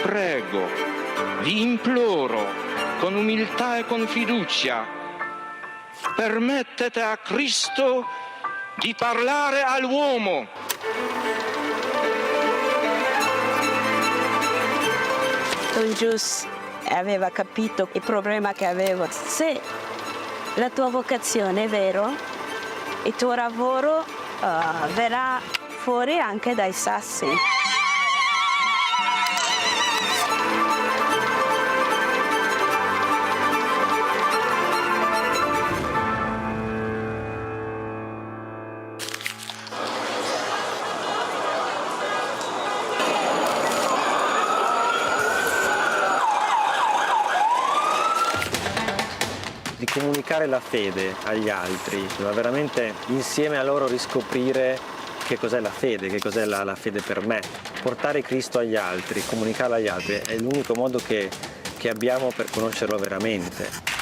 prego, vi imploro, con umiltà e con fiducia, permettete a Cristo di parlare all'uomo. Don Gius aveva capito il problema che avevo. Se la tua vocazione è vero, il tuo lavoro verrà fuori anche dai sassi. Di comunicare la fede agli altri, ma veramente insieme a loro riscoprire che cos'è la fede, che cos'è la fede per me. Portare Cristo agli altri, comunicarlo agli altri è l'unico modo che abbiamo per conoscerlo veramente.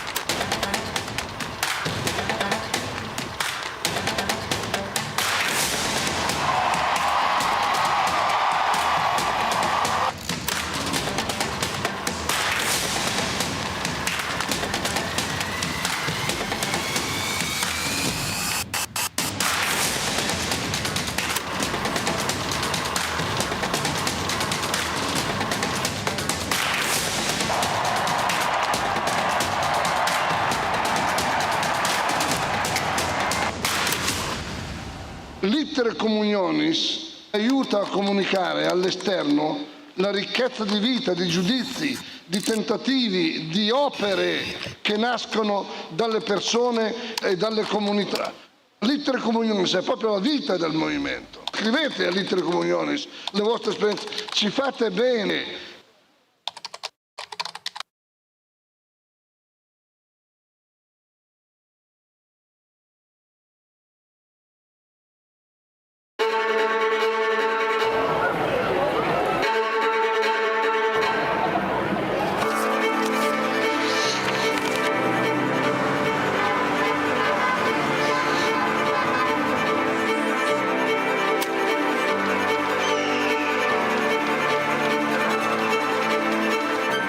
L'iter communionis aiuta a comunicare all'esterno la ricchezza di vita, di giudizi, di tentativi, di opere che nascono dalle persone e dalle comunità. L'iter communionis è proprio la vita del movimento. Scrivete all'iter communionis le vostre esperienze, ci fate bene.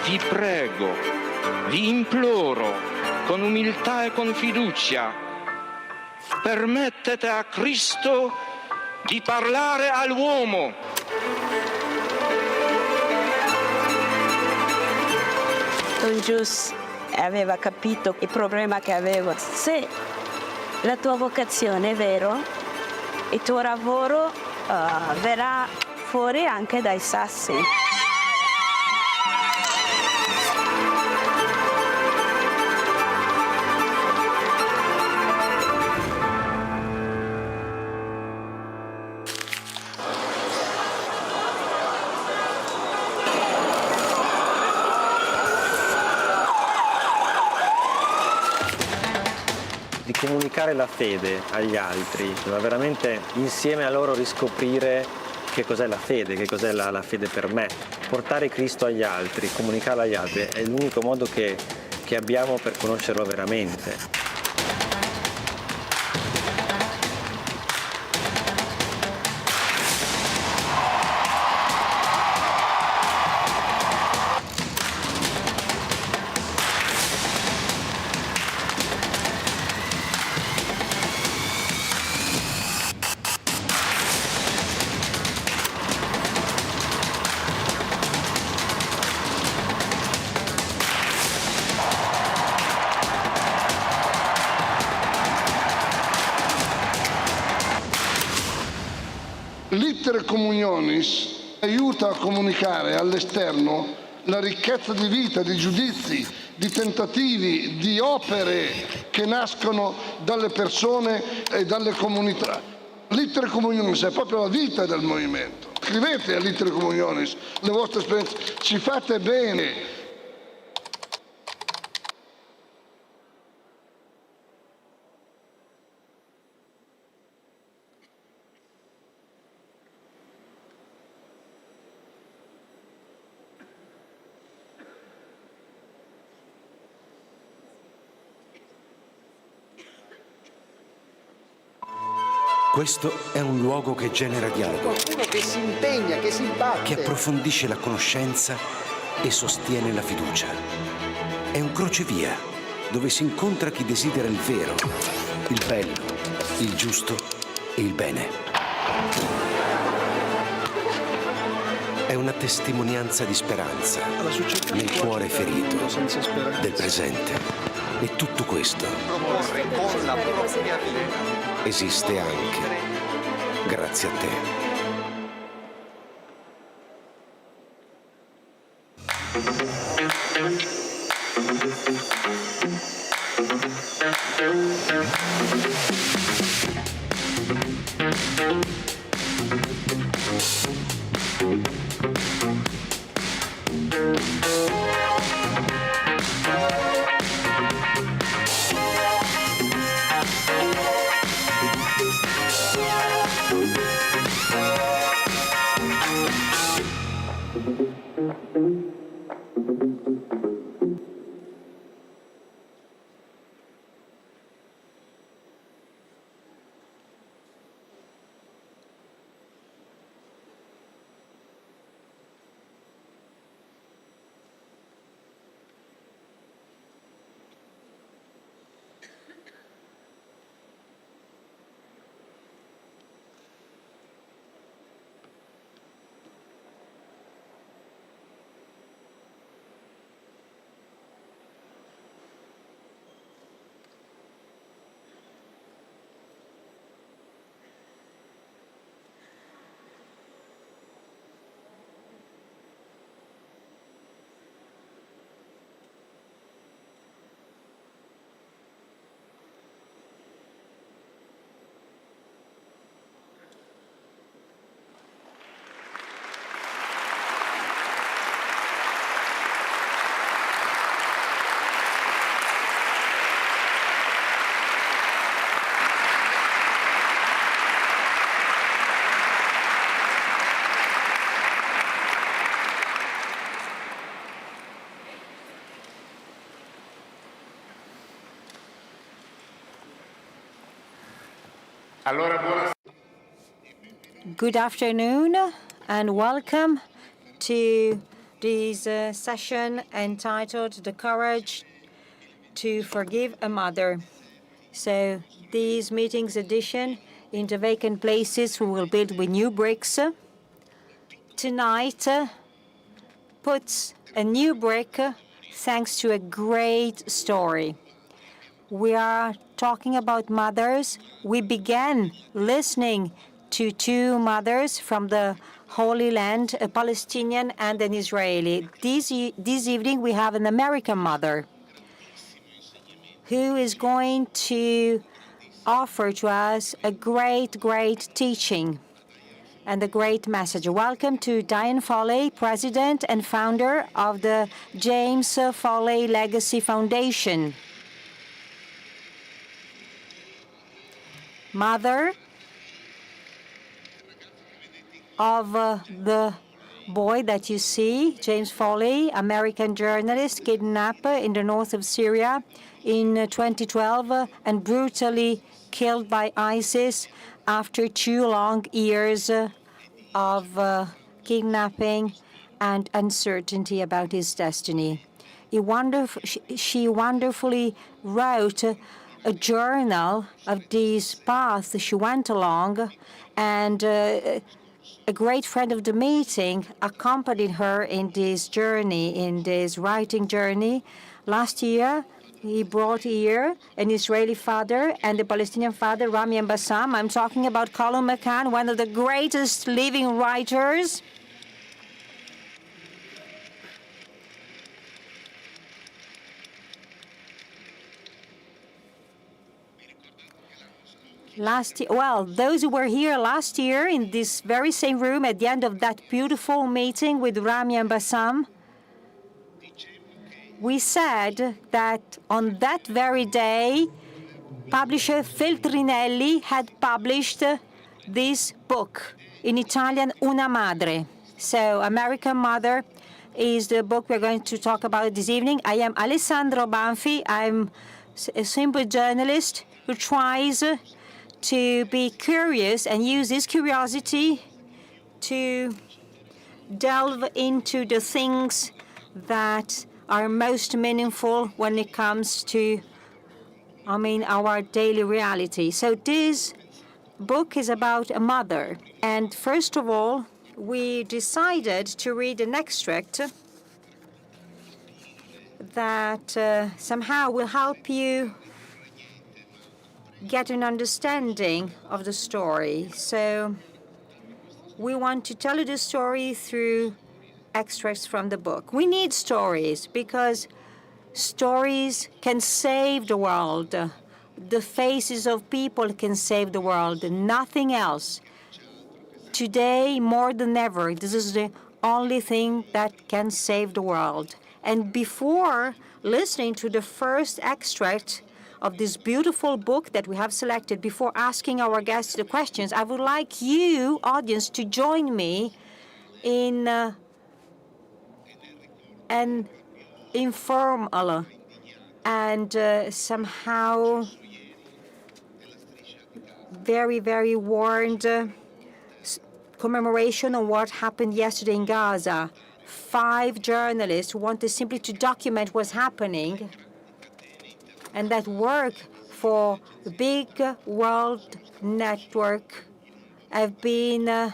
Vi prego, vi imploro, con umiltà e con fiducia, permettete a Cristo di parlare all'uomo. Don Gius aveva capito il problema che avevo. Se la tua vocazione è vero, il tuo lavoro verrà fuori anche dai sassi. Di comunicare la fede agli altri, ma veramente insieme a loro riscoprire che cos'è la fede, che cos'è la fede per me. Portare Cristo agli altri, comunicarlo agli altri è l'unico modo che abbiamo per conoscerlo veramente. L'iter communionis aiuta a comunicare all'esterno la ricchezza di vita, di giudizi, di tentativi, di opere che nascono dalle persone e dalle comunità. L'iter communionis è proprio la vita del movimento. Scrivete all'iter communionis le vostre esperienze, ci fate bene. Questo è un luogo che genera dialogo, Qualcuno che si impegna, che si batte. che approfondisce la conoscenza e sostiene la fiducia. È un crocevia dove si incontra chi desidera il vero, il bello, il giusto e il bene. È una testimonianza di speranza nel cuore ferito del presente. E tutto questo esiste anche grazie a te. Good afternoon and welcome to this session entitled The Courage to Forgive a Mother. So this meeting's edition, in the vacant places we will build with new bricks, tonight puts a new brick thanks to a great story. We are talking about mothers. We began listening to two mothers from the Holy Land, a Palestinian and an Israeli. This evening we have an American mother who is going to offer to us a great teaching and a great message. Welcome to Diane Foley, President and founder of the James Foley Legacy Foundation. Mother of the boy that you see, James Foley, American journalist, kidnapped in the north of Syria in 2012 and brutally killed by ISIS after 2 long years of kidnapping and uncertainty about his destiny. She wonderfully wrote a journal of these paths she went along, and a great friend of the meeting accompanied her in this journey, in this writing journey. Last year, he brought here an Israeli father and a Palestinian father, Rami and Bassam. I'm talking about Colum McCann, one of the greatest living writers. Those who were here last year in this very same room at the end of that beautiful meeting with Rami and Bassam, we said that on that very day, publisher Feltrinelli had published this book in Italian, Una Madre. So, American Mother is the book we're going to talk about this evening. I am Alessandro Banfi. I'm a simple journalist who tries to be curious and use this curiosity to delve into the things that are most meaningful when it comes to, our daily reality. So this book is about a mother. And first of all, we decided to read an extract that somehow will help you get an understanding of the story. So we want to tell you the story through extracts from the book. We need stories because stories can save the world. The faces of people can save the world, nothing else. Today, more than ever, this is the only thing that can save the world. And before listening to the first extract of this beautiful book that we have selected, before asking our guests the questions, I would like you, audience, to join me in an informal and somehow very, very warned commemoration of what happened yesterday in Gaza. 5 journalists who wanted simply to document what's happening and that work for the big world network have been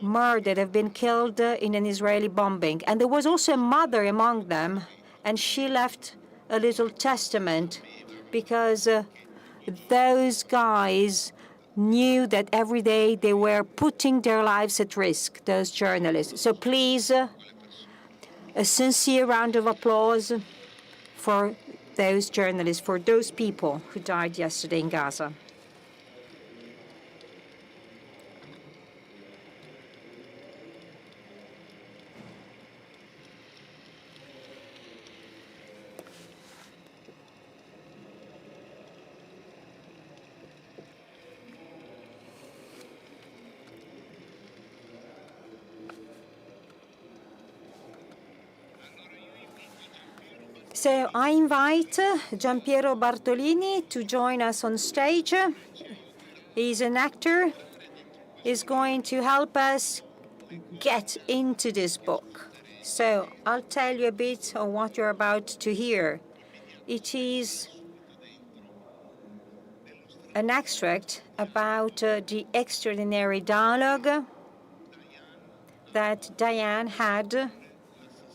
murdered, have been killed in an Israeli bombing. And there was also a mother among them, and she left a little testament because those guys knew that every day they were putting their lives at risk, those journalists. So please, a sincere round of applause for those journalists, for those people who died yesterday in Gaza. So I invite Giampiero Bartolini to join us on stage. He's an actor. He's going to help us get into this book. So I'll tell you a bit of what you're about to hear. It is an extract about the extraordinary dialogue that Diane had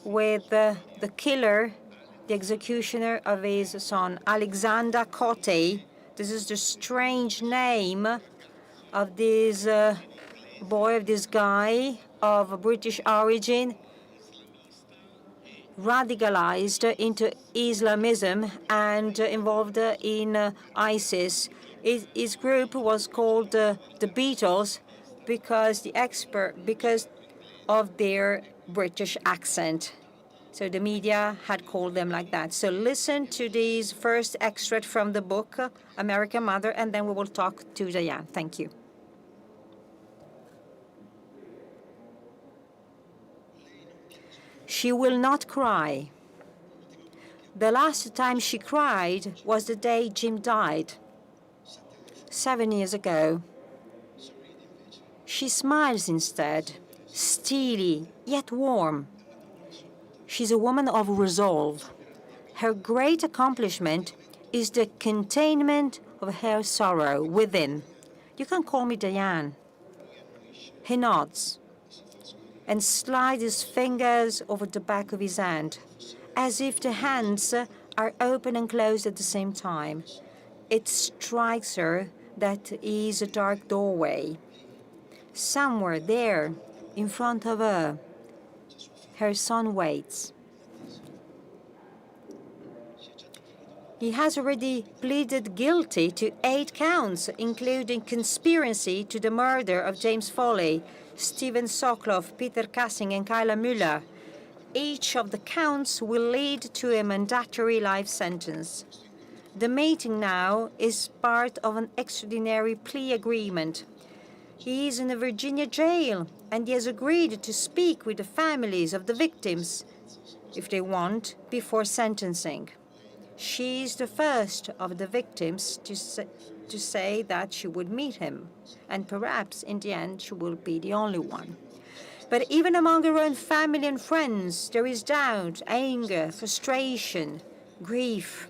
with the killer, the executioner of his son, Alexander Cote. This is the strange name of this boy, of this guy of British origin, radicalized into Islamism and involved in ISIS. His group was called the Beatles because of their British accent. So the media had called them like that. So listen to this first extract from the book, American Mother, and then we will talk to Diane. Thank you. She will not cry. The last time she cried was the day Jim died, 7 years ago. She smiles instead, steely yet warm. She's a woman of resolve. Her great accomplishment is the containment of her sorrow within. You can call me Diane. He nods and slides his fingers over the back of his hand, as if the hands are open and closed at the same time. It strikes her that he is a dark doorway. Somewhere there, in front of her son waits. He has already pleaded guilty to 8 counts, including conspiracy to the murder of James Foley, Stephen Sokloff, Peter Kassing, and Kyla Müller. Each of the counts will lead to a mandatory life sentence. The meeting now is part of an extraordinary plea agreement. He is in a Virginia jail, and he has agreed to speak with the families of the victims, if they want, before sentencing. She is the first of the victims to say that she would meet him, and perhaps in the end she will be the only one. But even among her own family and friends, there is doubt, anger, frustration, grief.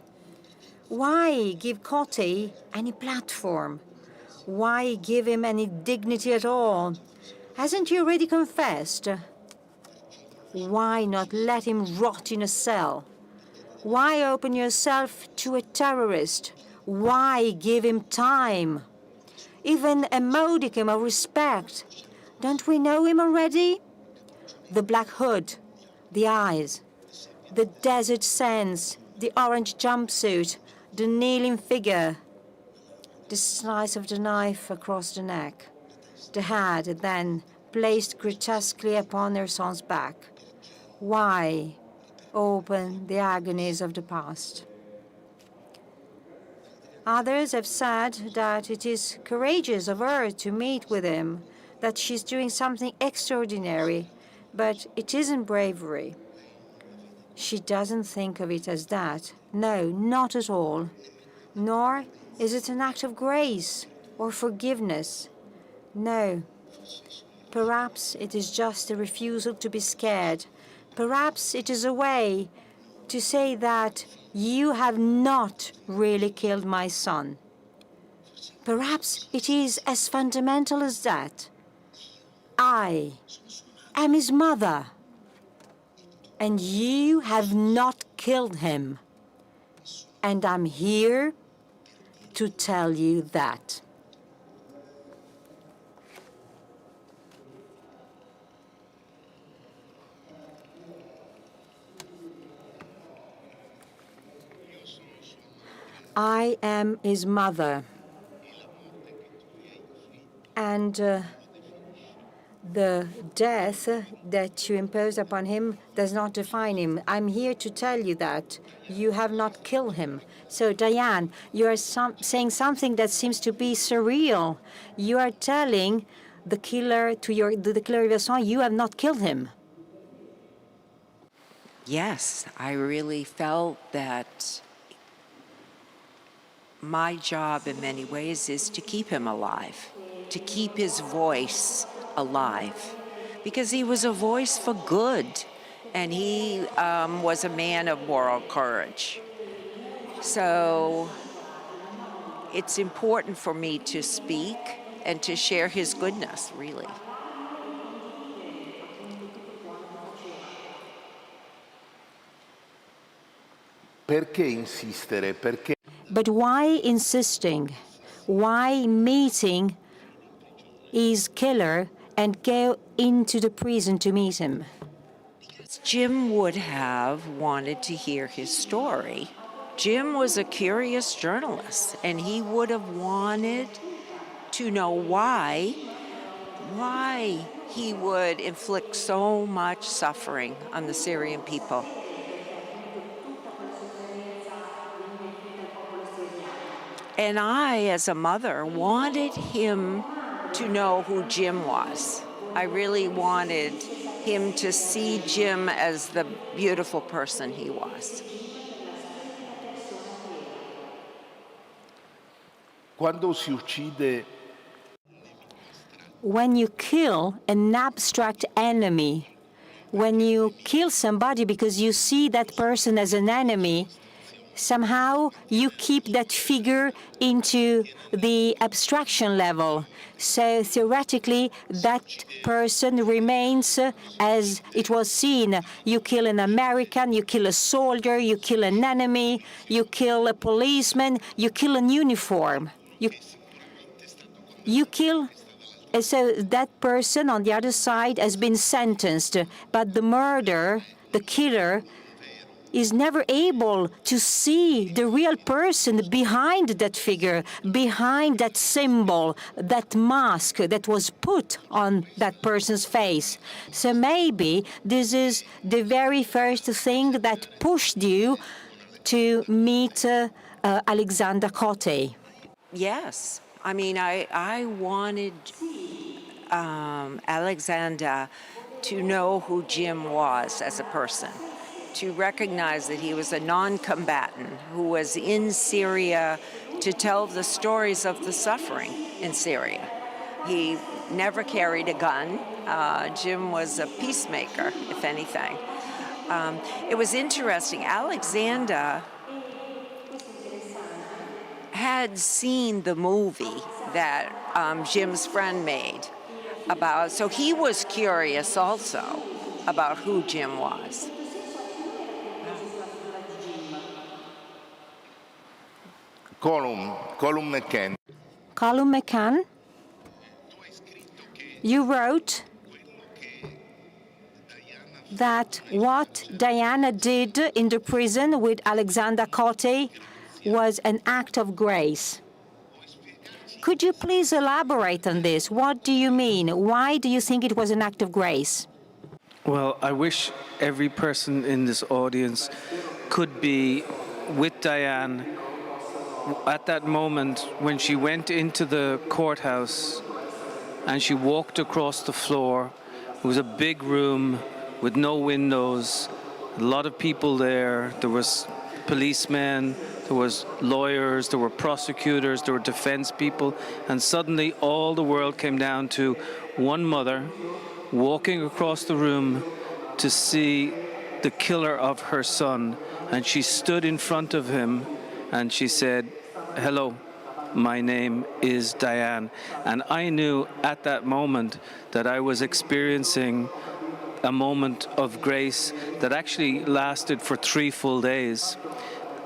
Why give Cote any platform? Why give him any dignity at all? Hasn't he already confessed? Why not let him rot in a cell? Why open yourself to a terrorist? Why give him time? Even a modicum of respect. Don't we know him already? The black hood, the eyes, the desert sands, the orange jumpsuit, the kneeling figure, the slice of the knife across the neck, the head then placed grotesquely upon her son's back. Why open the agonies of the past? Others have said that it is courageous of her to meet with him, that she's doing something extraordinary, but it isn't bravery. She doesn't think of it as that. No, not at all. Nor is it an act of grace or forgiveness. No. Perhaps it is just a refusal to be scared. Perhaps it is a way to say that you have not really killed my son. Perhaps it is as fundamental as that. I am his mother, and you have not killed him. And I'm here to tell you that. I am his mother, and the death that you impose upon him does not define him. I'm here to tell you that you have not killed him. So, Diane, you are saying something that seems to be surreal. You are telling the killer the killer of your son, you have not killed him. Yes, I really felt that my job in many ways is to keep him alive, to keep his voice alive, because he was a voice for good, and he was a man of moral courage. So it's important for me to speak and to share his goodness, really. Perché insistere? Perché? But why insisting? Why meeting his killer and go into the prison to meet him? Because Jim would have wanted to hear his story. Jim was a curious journalist, and he would have wanted to know why he would inflict so much suffering on the Syrian people. And I, as a mother, wanted him to know who Jim was. I really wanted him to see Jim as the beautiful person he was. Quando si uccide When you kill an abstract enemy, when you kill somebody because you see that person as an enemy, somehow you keep that figure into the abstraction level. So theoretically, that person remains as it was seen. You kill an American, you kill a soldier, you kill an enemy, you kill a policeman, you kill an uniform. You kill. So that person on the other side has been sentenced, but the murderer, the killer, is never able to see the real person behind that figure, behind that symbol, that mask that was put on that person's face. So maybe this is the very first thing that pushed you to meet Alexander Cote. Yes. I mean, I wanted Alexander to know who Jim was as a person, to recognize that he was a non-combatant who was in Syria to tell the stories of the suffering in Syria. He never carried a gun. Jim was a peacemaker, if anything. It was interesting. Alexander had seen the movie that Jim's friend made about, so he was curious also about who Jim was. Colum McCann. Colum McCann, you wrote that what Diana did in the prison with Alexander Cote was an act of grace. Could you please elaborate on this? What do you mean? Why do you think it was an act of grace? Well, I wish every person in this audience could be with Diane at that moment when she went into the courthouse and she walked across the floor. It was a big room with no windows, a lot of people there. There was policemen, there was lawyers, there were prosecutors, there were defense people, and suddenly all the world came down to one mother walking across the room to see the killer of her son. And she stood in front of him and she said, "Hello, my name is Diane." And I knew at that moment that I was experiencing a moment of grace that actually lasted for 3 full days.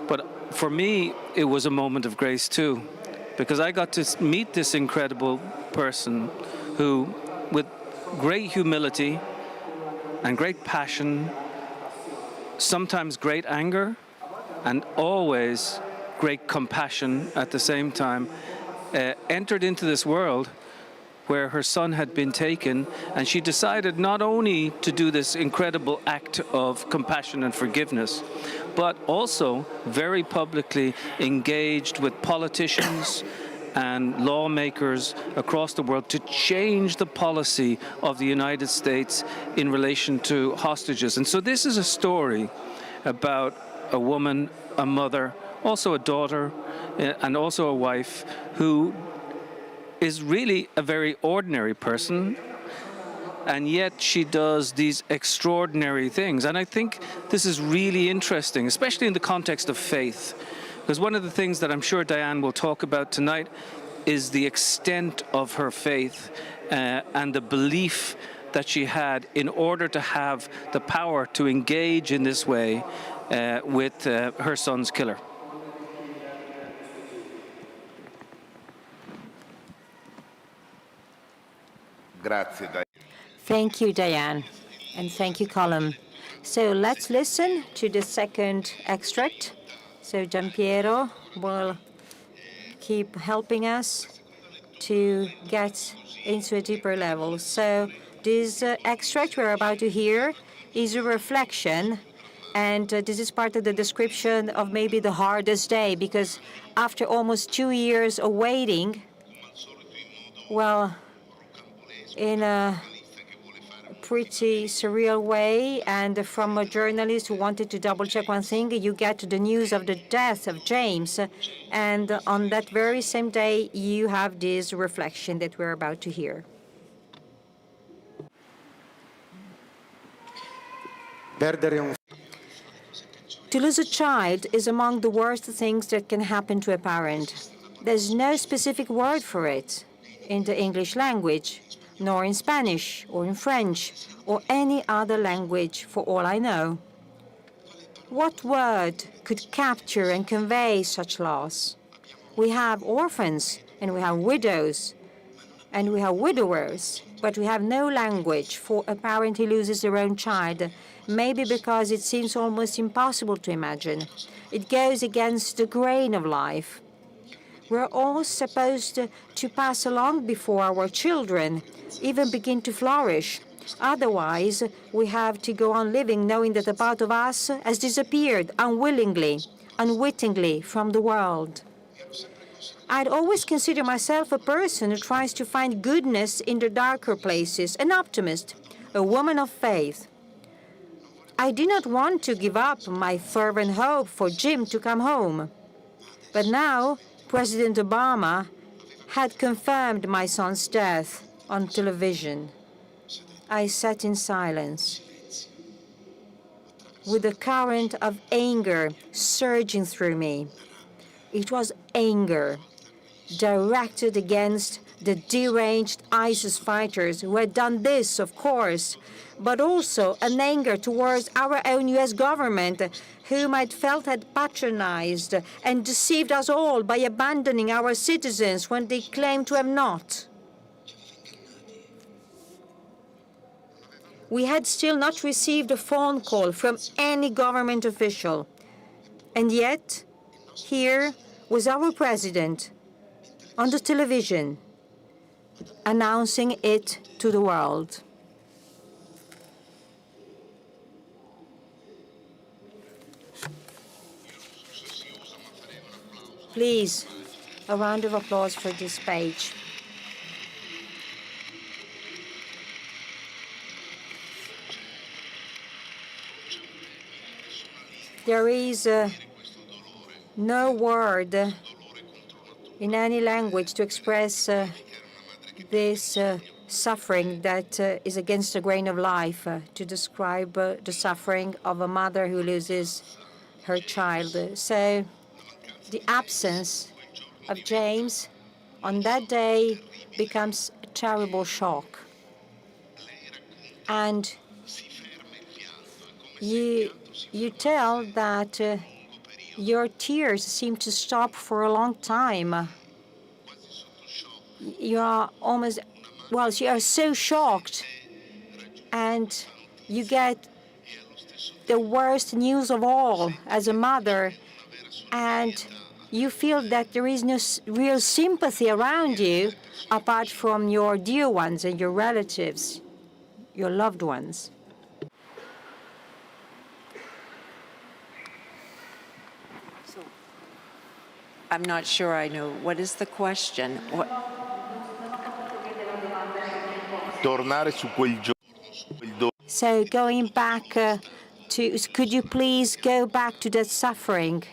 But for me, it was a moment of grace too, because I got to meet this incredible person who, with great humility and great passion, sometimes great anger, and always great compassion at the same time, entered into this world where her son had been taken, and she decided not only to do this incredible act of compassion and forgiveness, but also very publicly engaged with politicians and lawmakers across the world to change the policy of the United States in relation to hostages. And so this is a story about a woman, a mother, also a daughter, and also a wife who is really a very ordinary person, and yet she does these extraordinary things. And I think this is really interesting, especially in the context of faith, because one of the things that I'm sure Diane will talk about tonight is the extent of her faith and the belief that she had in order to have the power to engage in this way with her son's killer. Grazie, Diane. Thank you, Diane, and thank you, Colum. So let's listen to the second extract. So Giampiero will keep helping us to get into a deeper level. So this extract we're about to hear is a reflection, and this is part of the description of maybe the hardest day, because after almost 2 years of waiting, well, in a pretty surreal way, and from a journalist who wanted to double-check one thing, you get the news of the death of James, and on that very same day, you have this reflection that we're about to hear. To lose a child is among the worst things that can happen to a parent. There's no specific word for it in the English language, nor in Spanish, or in French, or any other language, for all I know. What word could capture and convey such loss? We have orphans, and we have widows, and we have widowers, but we have no language for a parent who loses their own child, maybe because it seems almost impossible to imagine. It goes against the grain of life. We're all supposed to pass along before our children even begin to flourish. Otherwise, we have to go on living knowing that a part of us has disappeared unwillingly, unwittingly from the world. I'd always consider myself a person who tries to find goodness in the darker places, an optimist, a woman of faith. I do not want to give up my fervent hope for Jim to come home. But now, President Obama had confirmed my son's death on television. I sat in silence, with a current of anger surging through me. It was anger directed against the deranged ISIS fighters who had done this, of course, but also an anger towards our own US government, whom I'd felt had patronized and deceived us all by abandoning our citizens when they claimed to have not. We had still not received a phone call from any government official. And yet, here was our president on the television, announcing it to the world. Please, a round of applause for this page. There is no word in any language to express this suffering that is against the grain of life, to describe the suffering of a mother who loses her child. So the absence of James on that day becomes a terrible shock. And you tell that your tears seem to stop for a long time. You are almost, well, you are so shocked, and you get the worst news of all as a mother, and you feel that there is no real sympathy around you apart from your dear ones and your relatives, your loved ones. I'm not sure I know. What is the question? Tornare su quel giorno. So going back could you please go back to that suffering,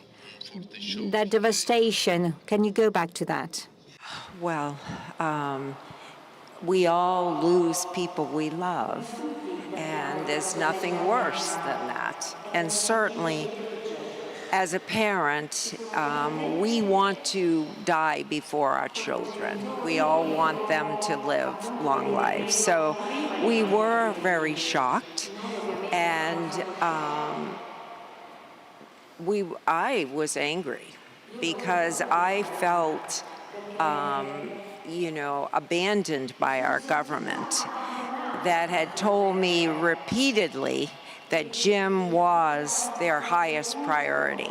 that devastation? Can you go back to that? Well, we all lose people we love, and there's nothing worse than that. And certainly, as a parent, we want to die before our children. We all want them to live long lives. So we were very shocked, and I was angry because I felt, abandoned by our government that had told me repeatedly that Jim was their highest priority.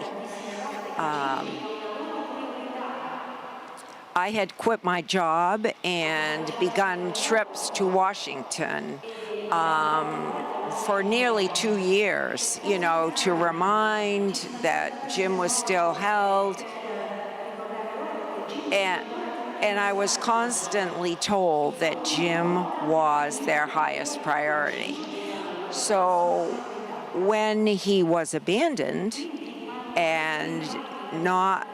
I had quit my job and begun trips to Washington for nearly 2 years, to remind that Jim was still held. And I was constantly told that Jim was their highest priority. So when he was abandoned, and not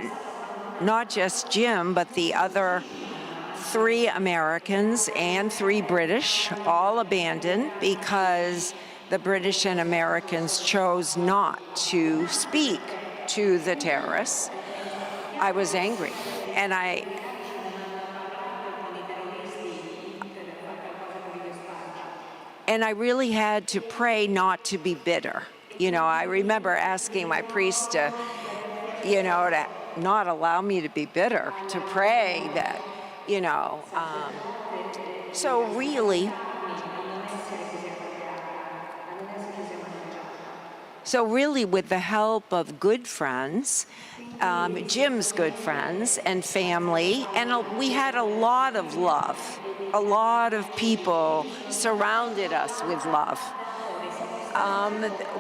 just Jim, but the other 3 Americans and 3 British, all abandoned because the British and Americans chose not to speak to the terrorists, I was angry. And I really had to pray not to be bitter. I remember asking my priest to not allow me to be bitter, to pray that, so really with the help of good friends, Jim's good friends and family, and we had a lot of love. A lot of people surrounded us with love.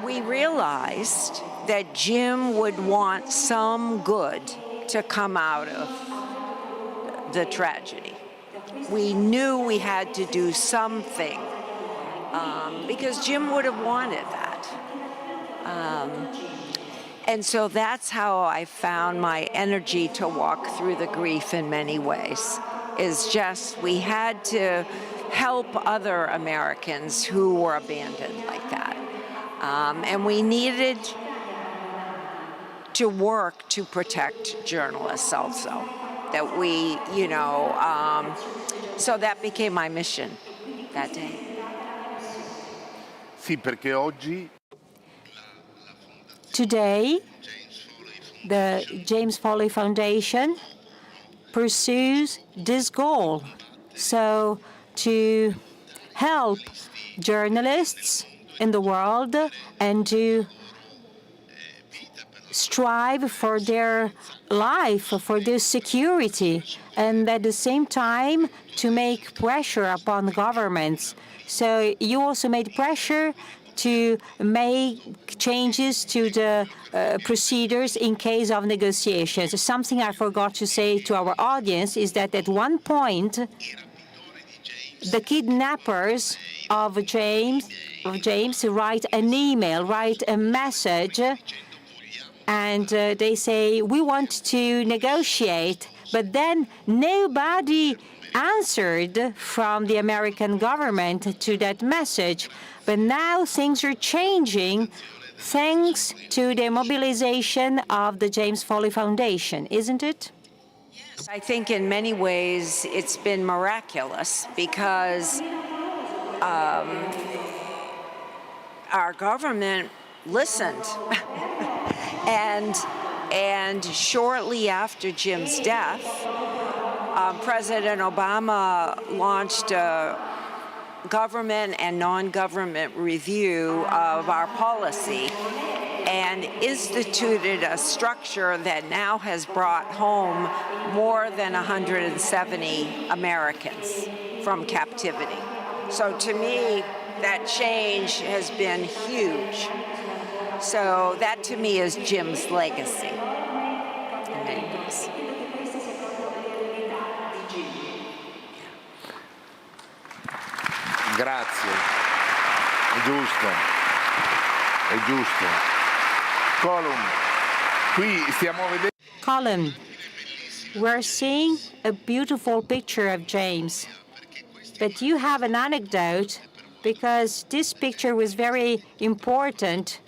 We realized that Jim would want some good to come out of the tragedy. We knew we had to do something because Jim would have wanted that. And so that's how I found my energy to walk through the grief in many ways, is just we had to help other Americans who were abandoned like that. And we needed to work to protect journalists also. That we, so that became my mission that day. Sì, perché oggi Today, the James Foley Foundation pursues this goal. So to help journalists in the world and to strive for their life, for their security, and at the same time to make pressure upon governments. So you also made pressure to make changes to the procedures in case of negotiations. Something I forgot to say to our audience is that at one point, the kidnappers of James write an email, write a message, and they say, we want to negotiate, but then nobody answered from the American government to that message. But now things are changing thanks to the mobilization of the James Foley Foundation, isn't it? I think in many ways it's been miraculous because our government listened. And shortly after Jim's death, President Obama launched a government and non-government review of our policy and instituted a structure that now has brought home more than 170 Americans from captivity. So to me, that change has been huge. So that to me is Jim's legacy in many ways. Grazie, è giusto, è giusto. Colum, qui stiamo vedendo. Colum, we're seeing a beautiful picture of James, but you have an anecdote because this picture was very important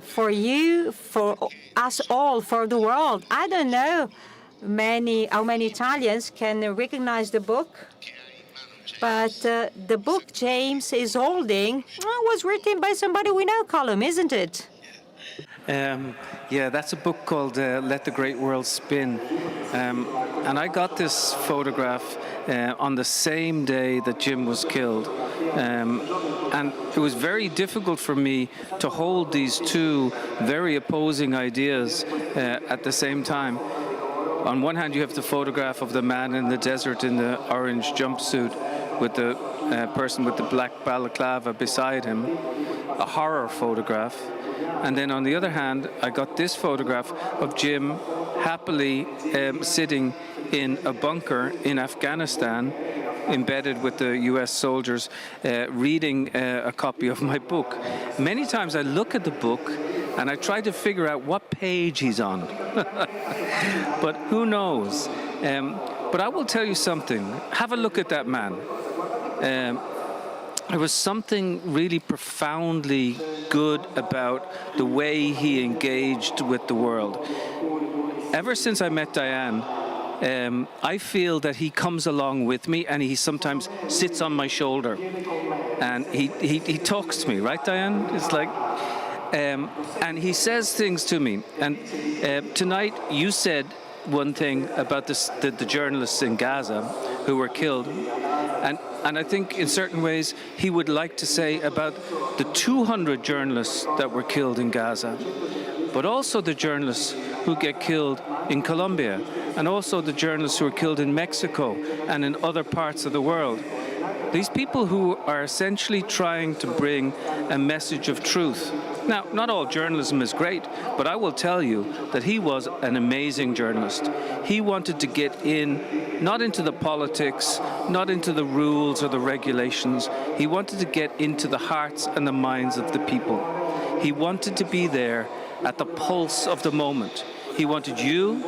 for you, for us all, for the world. I don't know how many Italians can recognize the book. But the book James is holding was written by somebody we know, Colum, isn't it? Yeah, that's a book called Let the Great World Spin. And I got this photograph on the same day that Jim was killed. And it was very difficult for me to hold these two very opposing ideas at the same time. On one hand, you have the photograph of the man in the desert in the orange jumpsuit with the person with the black balaclava beside him, a horror photograph. And then on the other hand, I got this photograph of Jim happily sitting in a bunker in Afghanistan, embedded with the US soldiers, reading a copy of my book. Many times I look at the book and I try to figure out what page he's on. But who knows? But I will tell you something. Have a look at that man. There was something really profoundly good about the way he engaged with the world. Ever since I met Diane, I feel that he comes along with me and he sometimes sits on my shoulder and he talks to me, right, Diane? It's like, and he says things to me. And tonight you said one thing about the journalists in Gaza who were killed. And I think in certain ways he would like to say about the 200 journalists that were killed in Gaza, but also the journalists who get killed in Colombia, and also the journalists who are killed in Mexico and in other parts of the world. These people who are essentially trying to bring a message of truth. Now, not all journalism is great, but I will tell you that he was an amazing journalist. He wanted to get in, not into the politics, not into the rules or the regulations. He wanted to get into the hearts and the minds of the people. He wanted to be there at the pulse of the moment. He wanted you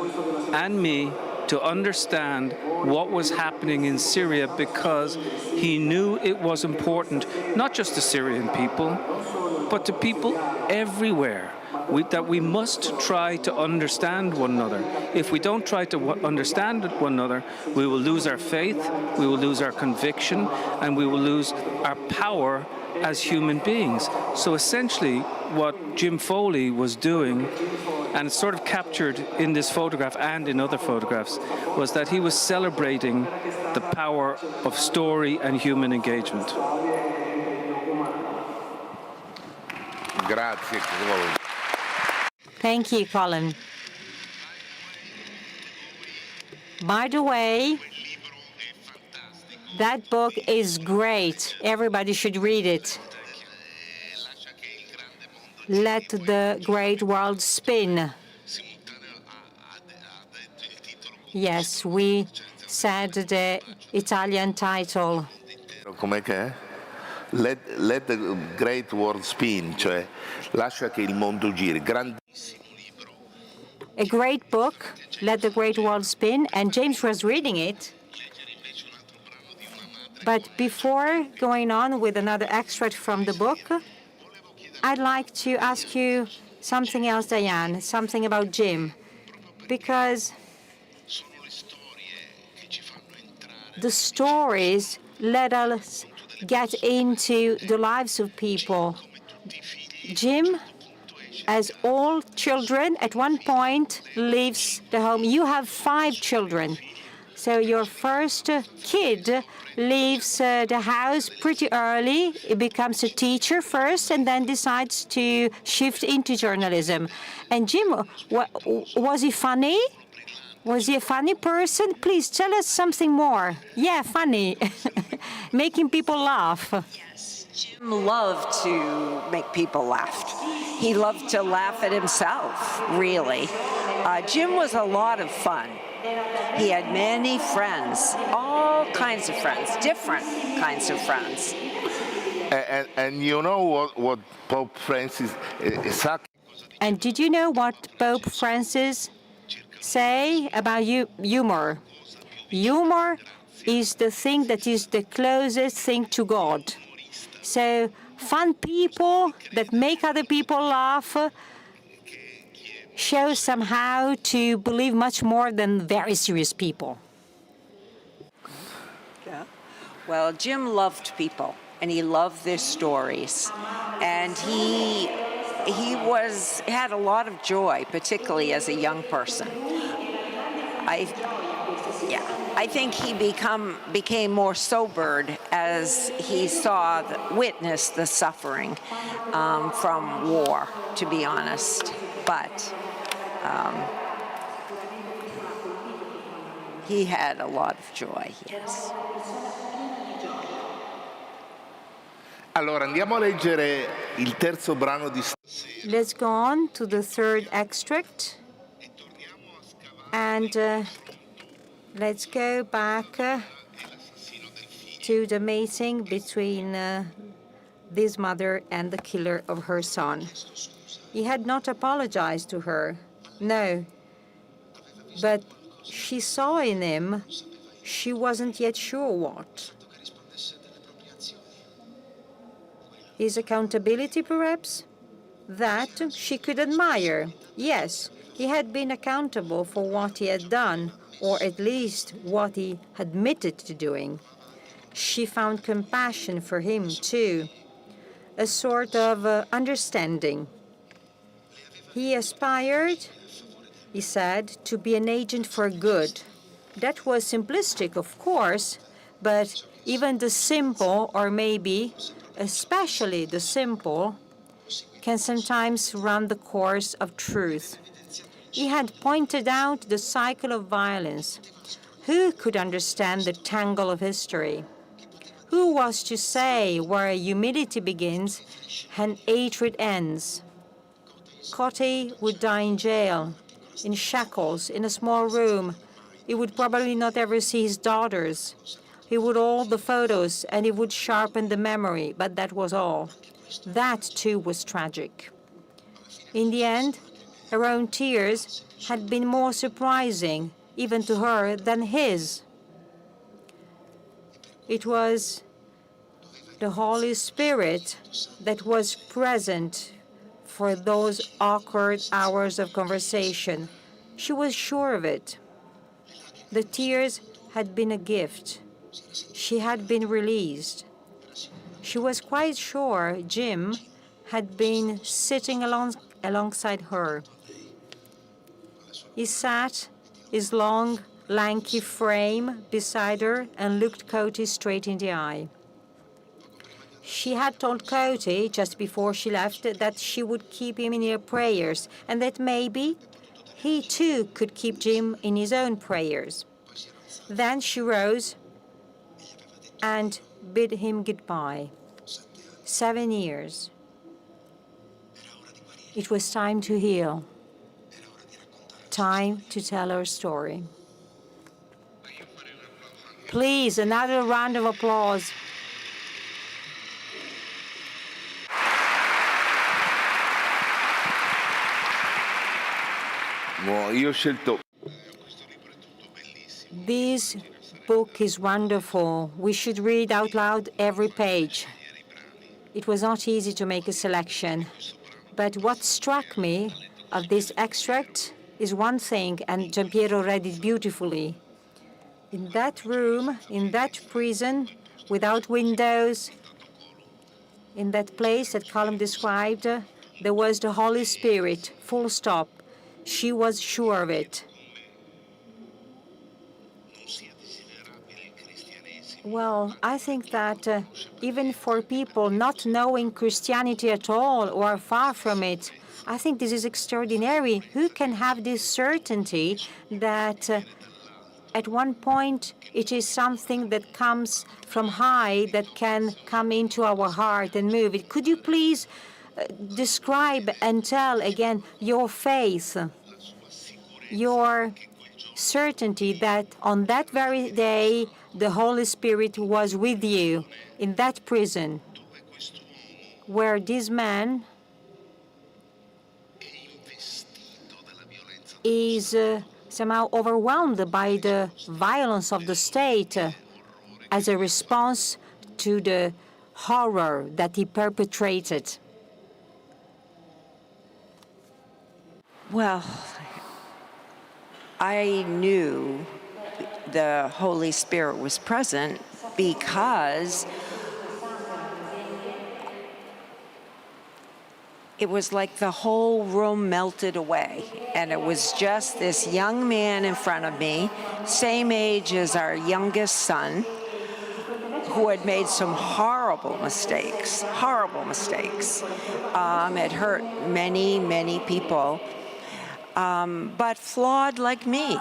and me to understand what was happening in Syria because he knew it was important, not just to Syrian people, but to people everywhere. That we must try to understand one another. If we don't try to understand one another, we will lose our faith, we will lose our conviction, and we will lose our power as human beings. So essentially, what Jim Foley was doing, and it's sort of captured in this photograph and in other photographs, was that he was celebrating the power of story and human engagement. Grazie, Colum. Thank you, Colum. By the way, that book is great. Everybody should read it. Let the Great World Spin. Yes, we said the Italian title. Com'è che è? Let the Great World Spin, cioè lascia che il mondo giri. A great book, Let the Great World Spin, and James was reading it. But before going on with another extract from the book, I'd like to ask you something else, Diane, something about Jim, because the stories let us get into the lives of people. Jim, as all children, at one point leaves the home. You have 5 children. So your first kid leaves the house pretty early. He becomes a teacher first and then decides to shift into journalism. And Jim, was he funny? Was he a funny person? Please tell us something more. Yeah, funny. Making people laugh. Jim loved to make people laugh. He loved to laugh at himself, really. Jim was a lot of fun. He had many friends, all kinds of friends, different kinds of friends. And you know what Pope Francis And did you know what Pope Francis say about humor? Humor is the thing that is the closest thing to God. So fun people that make other people laugh show somehow to believe much more than very serious people. Yeah. Well, Jim loved people, and he loved their stories, and he had a lot of joy, particularly as a young person. I think he became more sobered as he witnessed the suffering from war, to be honest. But he had a lot of joy, yes. Allora andiamo a leggere il terzo brano di Let's go on to the third extract. And let's go back to the meeting between this mother and the killer of her son. He had not apologized to her, no. But she saw in him, she wasn't yet sure what. His accountability, perhaps? That she could admire. Yes, he had been accountable for what he had done, or at least what he admitted to doing. She found compassion for him, too, a sort of understanding. He aspired, he said, to be an agent for good. That was simplistic, of course, but even the simple, or maybe especially the simple, can sometimes run the course of truth. He had pointed out the cycle of violence. Who could understand the tangle of history? Who was to say where humility begins and hatred ends? Cotti would die in jail, in shackles, in a small room. He would probably not ever see his daughters. He would hold the photos and he would sharpen the memory, but that was all. That, too, was tragic. In the end, her own tears had been more surprising, even to her, than his. It was the Holy Spirit that was present for those awkward hours of conversation. She was sure of it. The tears had been a gift. She had been released. She was quite sure Jim had been sitting alongside her. He sat, his long, lanky frame beside her, and looked Cody straight in the eye. She had told Cody just before she left that she would keep him in her prayers, and that maybe he too could keep Jim in his own prayers. Then she rose and bid him goodbye. 7 years. It was time to heal. Time to tell her story. Please, another round of applause. Io ho scelto. This book is wonderful. We should read out loud every page. It was not easy to make a selection, but what struck me of this extract is one thing, and Giampiero read it beautifully. In that room, in that prison, without windows, in that place that Colum described, there was the Holy Spirit, full stop. She was sure of it. Well, I think that even for people not knowing Christianity at all or far from it, I think this is extraordinary. Who can have this certainty that at one point it is something that comes from high that can come into our heart and move it? Could you please describe and tell again your faith, your certainty that on that very day the Holy Spirit was with you in that prison where this man is somehow overwhelmed by the violence of the state as a response to the horror that he perpetrated? Well, I knew the Holy Spirit was present because it was like the whole room melted away, and it was just this young man in front of me, same age as our youngest son, who had made some horrible mistakes. It hurt many, many people, but flawed like me,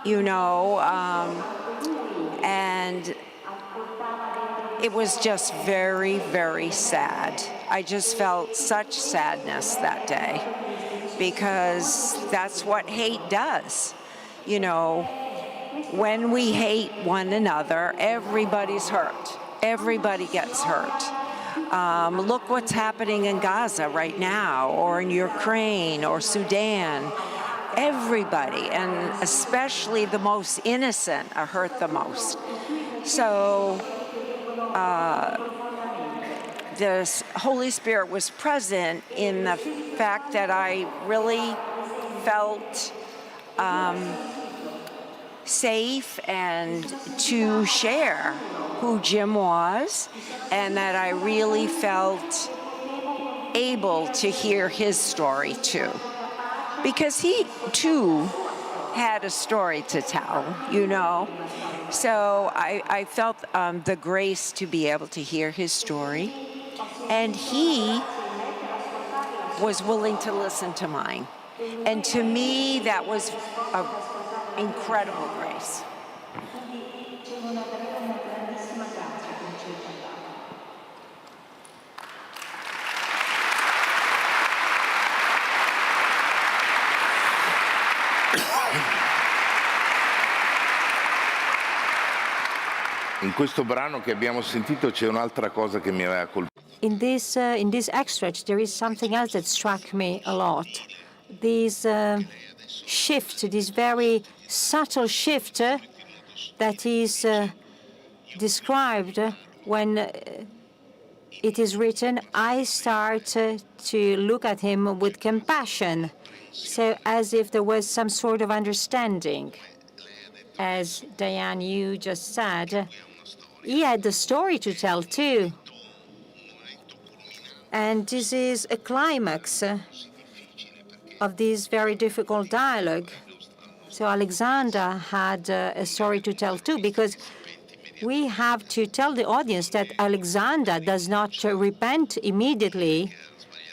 you know, and it was just very, very sad. I just felt such sadness that day because that's what hate does. You know, when we hate one another, everybody's hurt. Everybody gets hurt. Look what's happening in Gaza right now, or in Ukraine, or Sudan. Everybody, and especially the most innocent, are hurt the most. So the Holy Spirit was present in the fact that I really felt safe and to share who Jim was, and that I really felt able to hear his story too. Because he too had a story to tell, you know. So I felt the grace to be able to hear his story, and he was willing to listen to mine. And to me, that was an incredible grace. In questo brano che abbiamo sentito c'è un'altra cosa che mi aveva colpito. in this extract, there is something else that struck me a lot. This shift, this very subtle shift that is described when it is written, I start to look at him with compassion, so as if there was some sort of understanding. As Diane, you just said, he had a story to tell too. And this is a climax of this very difficult dialogue. So Alexander had a story to tell too, because we have to tell the audience that Alexander does not repent immediately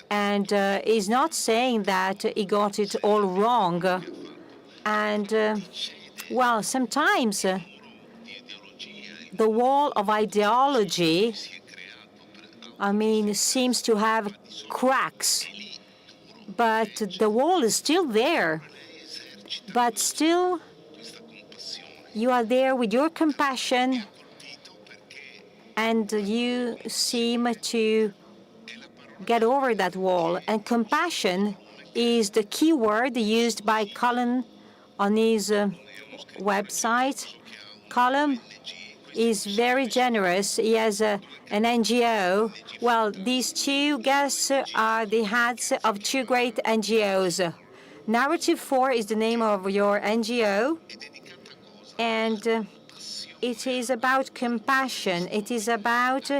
and is not saying that he got it all wrong. And, well, sometimes the wall of ideology, seems to have cracks, but the wall is still there. But still, you are there with your compassion, and you seem to get over that wall. And compassion is the key word used by Colum on his website. Colum is very generous. He has an NGO. Well, these two guests are the heads of two great NGOs. Narrative 4 is the name of your NGO, and it is about compassion. It is about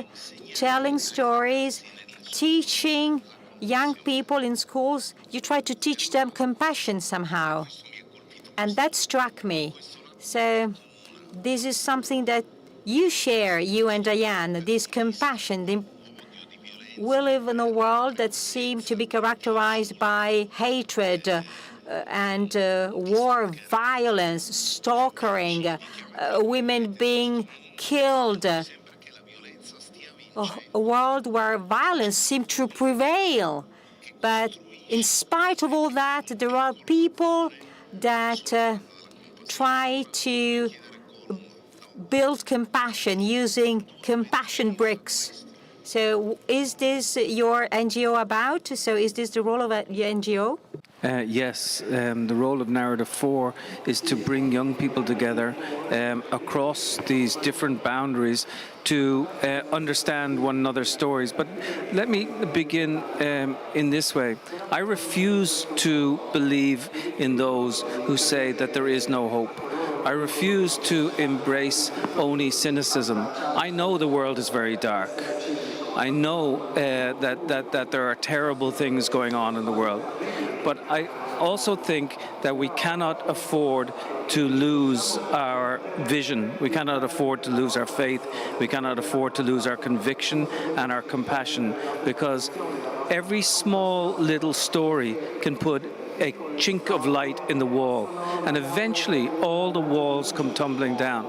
telling stories, teaching young people in schools. You try to teach them compassion somehow, and that struck me. So this is something that you share, you and Diane, this compassion. We live in a world that seems to be characterized by hatred and war, violence, stalking, women being killed. A world where violence seems to prevail. But in spite of all that, there are people that try to build compassion using compassion bricks. So is this your NGO about? So is this the role of your NGO? Yes, the role of Narrative 4 is to bring young people together across these different boundaries to understand one another's stories. But let me begin in this way. I refuse to believe in those who say that there is no hope. I refuse to embrace only cynicism. I know the world is very dark. I know that there are terrible things going on in the world. But I also think that we cannot afford to lose our vision. We cannot afford to lose our faith. We cannot afford to lose our conviction and our compassion, because every small little story can put a chink of light in the wall, and eventually all the walls come tumbling down.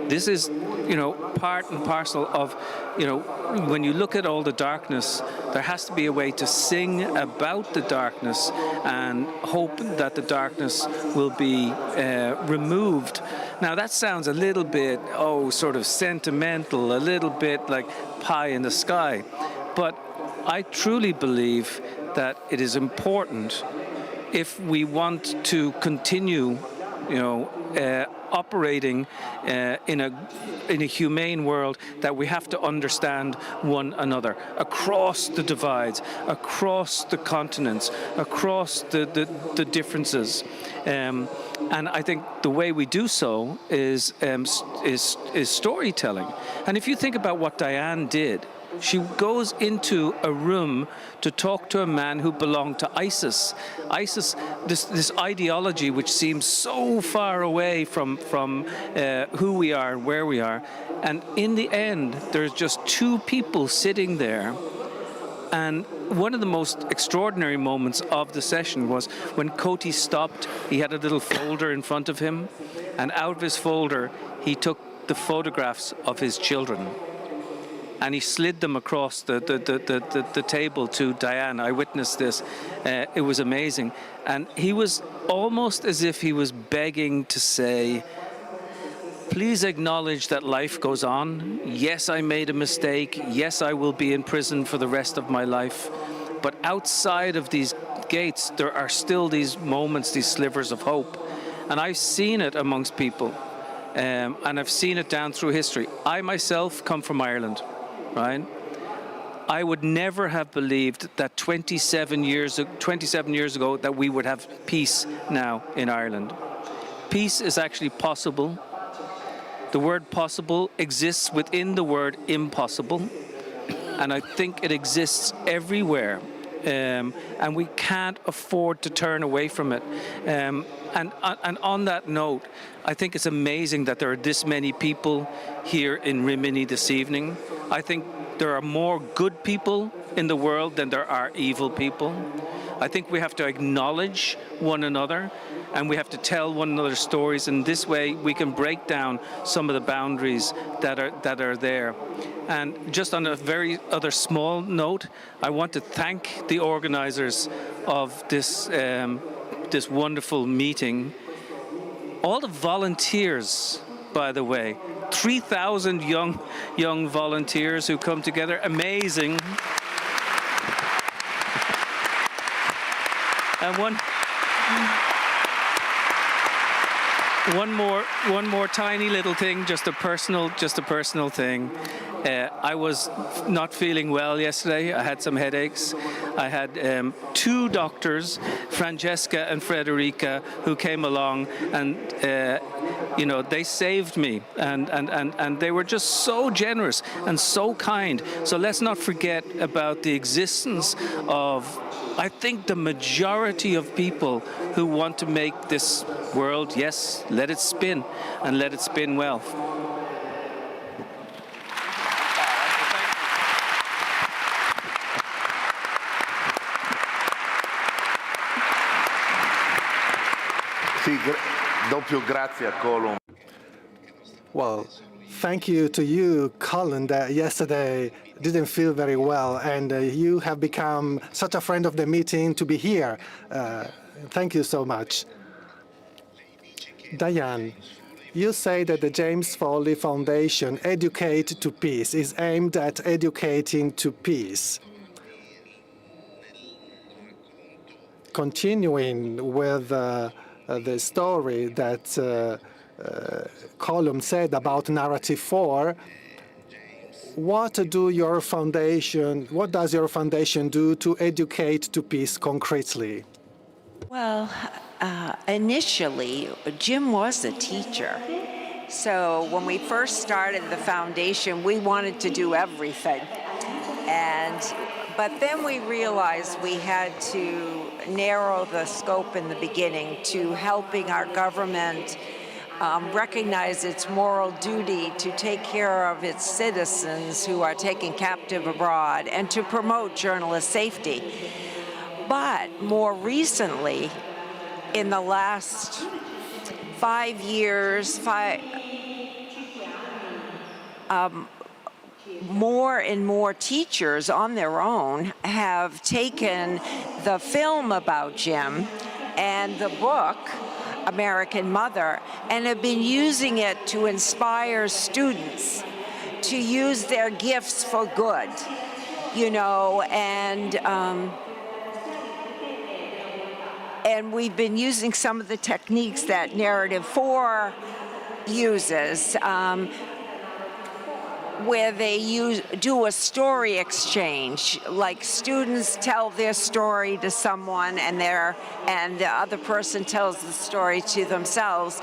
This is, part and parcel of, when you look at all the darkness, there has to be a way to sing about the darkness and hope that the darkness will be removed. Now that sounds a little bit, sort of sentimental, a little bit like pie in the sky, but I truly believe that it is important, if we want to continue, operating in a humane world, that we have to understand one another across the divides, across the continents, across the differences. And I think the way we do so is storytelling. And if you think about what Diane did, she goes into a room to talk to a man who belonged to ISIS. ISIS, this ideology which seems so far away from who we are and where we are. And in the end, there's just two people sitting there. And one of the most extraordinary moments of the session was when Coty stopped. He had a little folder in front of him, and out of his folder, he took the photographs of his children. And he slid them across the table to Diane. I witnessed this. It was amazing. And he was almost as if he was begging to say, please acknowledge that life goes on. Yes, I made a mistake. Yes, I will be in prison for the rest of my life. But outside of these gates, there are still these moments, these slivers of hope. And I've seen it amongst people. And I've seen it down through history. I myself come from Ireland, right? I would never have believed that 27 years ago that we would have peace now in Ireland. Peace is actually possible. The word possible exists within the word impossible. And I think it exists everywhere. And we can't afford to turn away from it. And on that note, I think it's amazing that there are this many people here in Rimini this evening. I think there are more good people in the world than there are evil people. I think we have to acknowledge one another, and we have to tell one another stories. And this way, we can break down some of the boundaries that are there. And just on a very other small note, I want to thank the organizers of this this wonderful meeting. All the volunteers, by the way, 3,000 young volunteers who come together, amazing. And one more tiny little thing, just a personal thing. I was not feeling well yesterday. I had some headaches. I had two doctors, Francesca and Frederica, who came along, and they saved me, and they were just so generous and so kind. So let's not forget about the existence of, I think, the majority of people who want to make this world, yes, let it spin, and let it spin well. Sì, doppio grazie a Colum. Well, thank you to you, Colum, that yesterday didn't feel very well, and you have become such a friend of the meeting to be here. Thank you so much. Diane, you say that the James Foley Foundation, Educate to Peace, is aimed at educating to peace. Continuing with the story that Colum said about Narrative 4, what does your foundation do to educate to peace concretely? Well, initially, Jim was a teacher. So when we first started the foundation, we wanted to do everything. But then we realized we had to narrow the scope in the beginning to helping our government recognize its moral duty to take care of its citizens who are taken captive abroad and to promote journalist safety. But more recently, in the last 5 years, more and more teachers on their own have taken the film about Jim and the book, American Mother, and have been using it to inspire students to use their gifts for good, and we've been using some of the techniques that Narrative 4 uses, where they do a story exchange, like students tell their story to someone and the other person tells the story to themselves,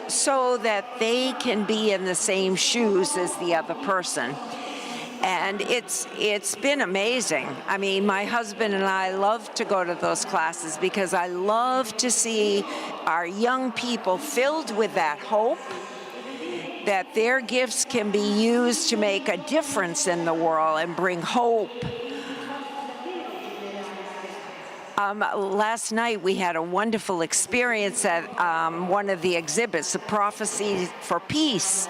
so that they can be in the same shoes as the other person. And it's been amazing. I mean, my husband and I love to go to those classes because I love to see our young people filled with that hope, that their gifts can be used to make a difference in the world and bring hope. Last night we had a wonderful experience at one of the exhibits, the Prophecy for Peace.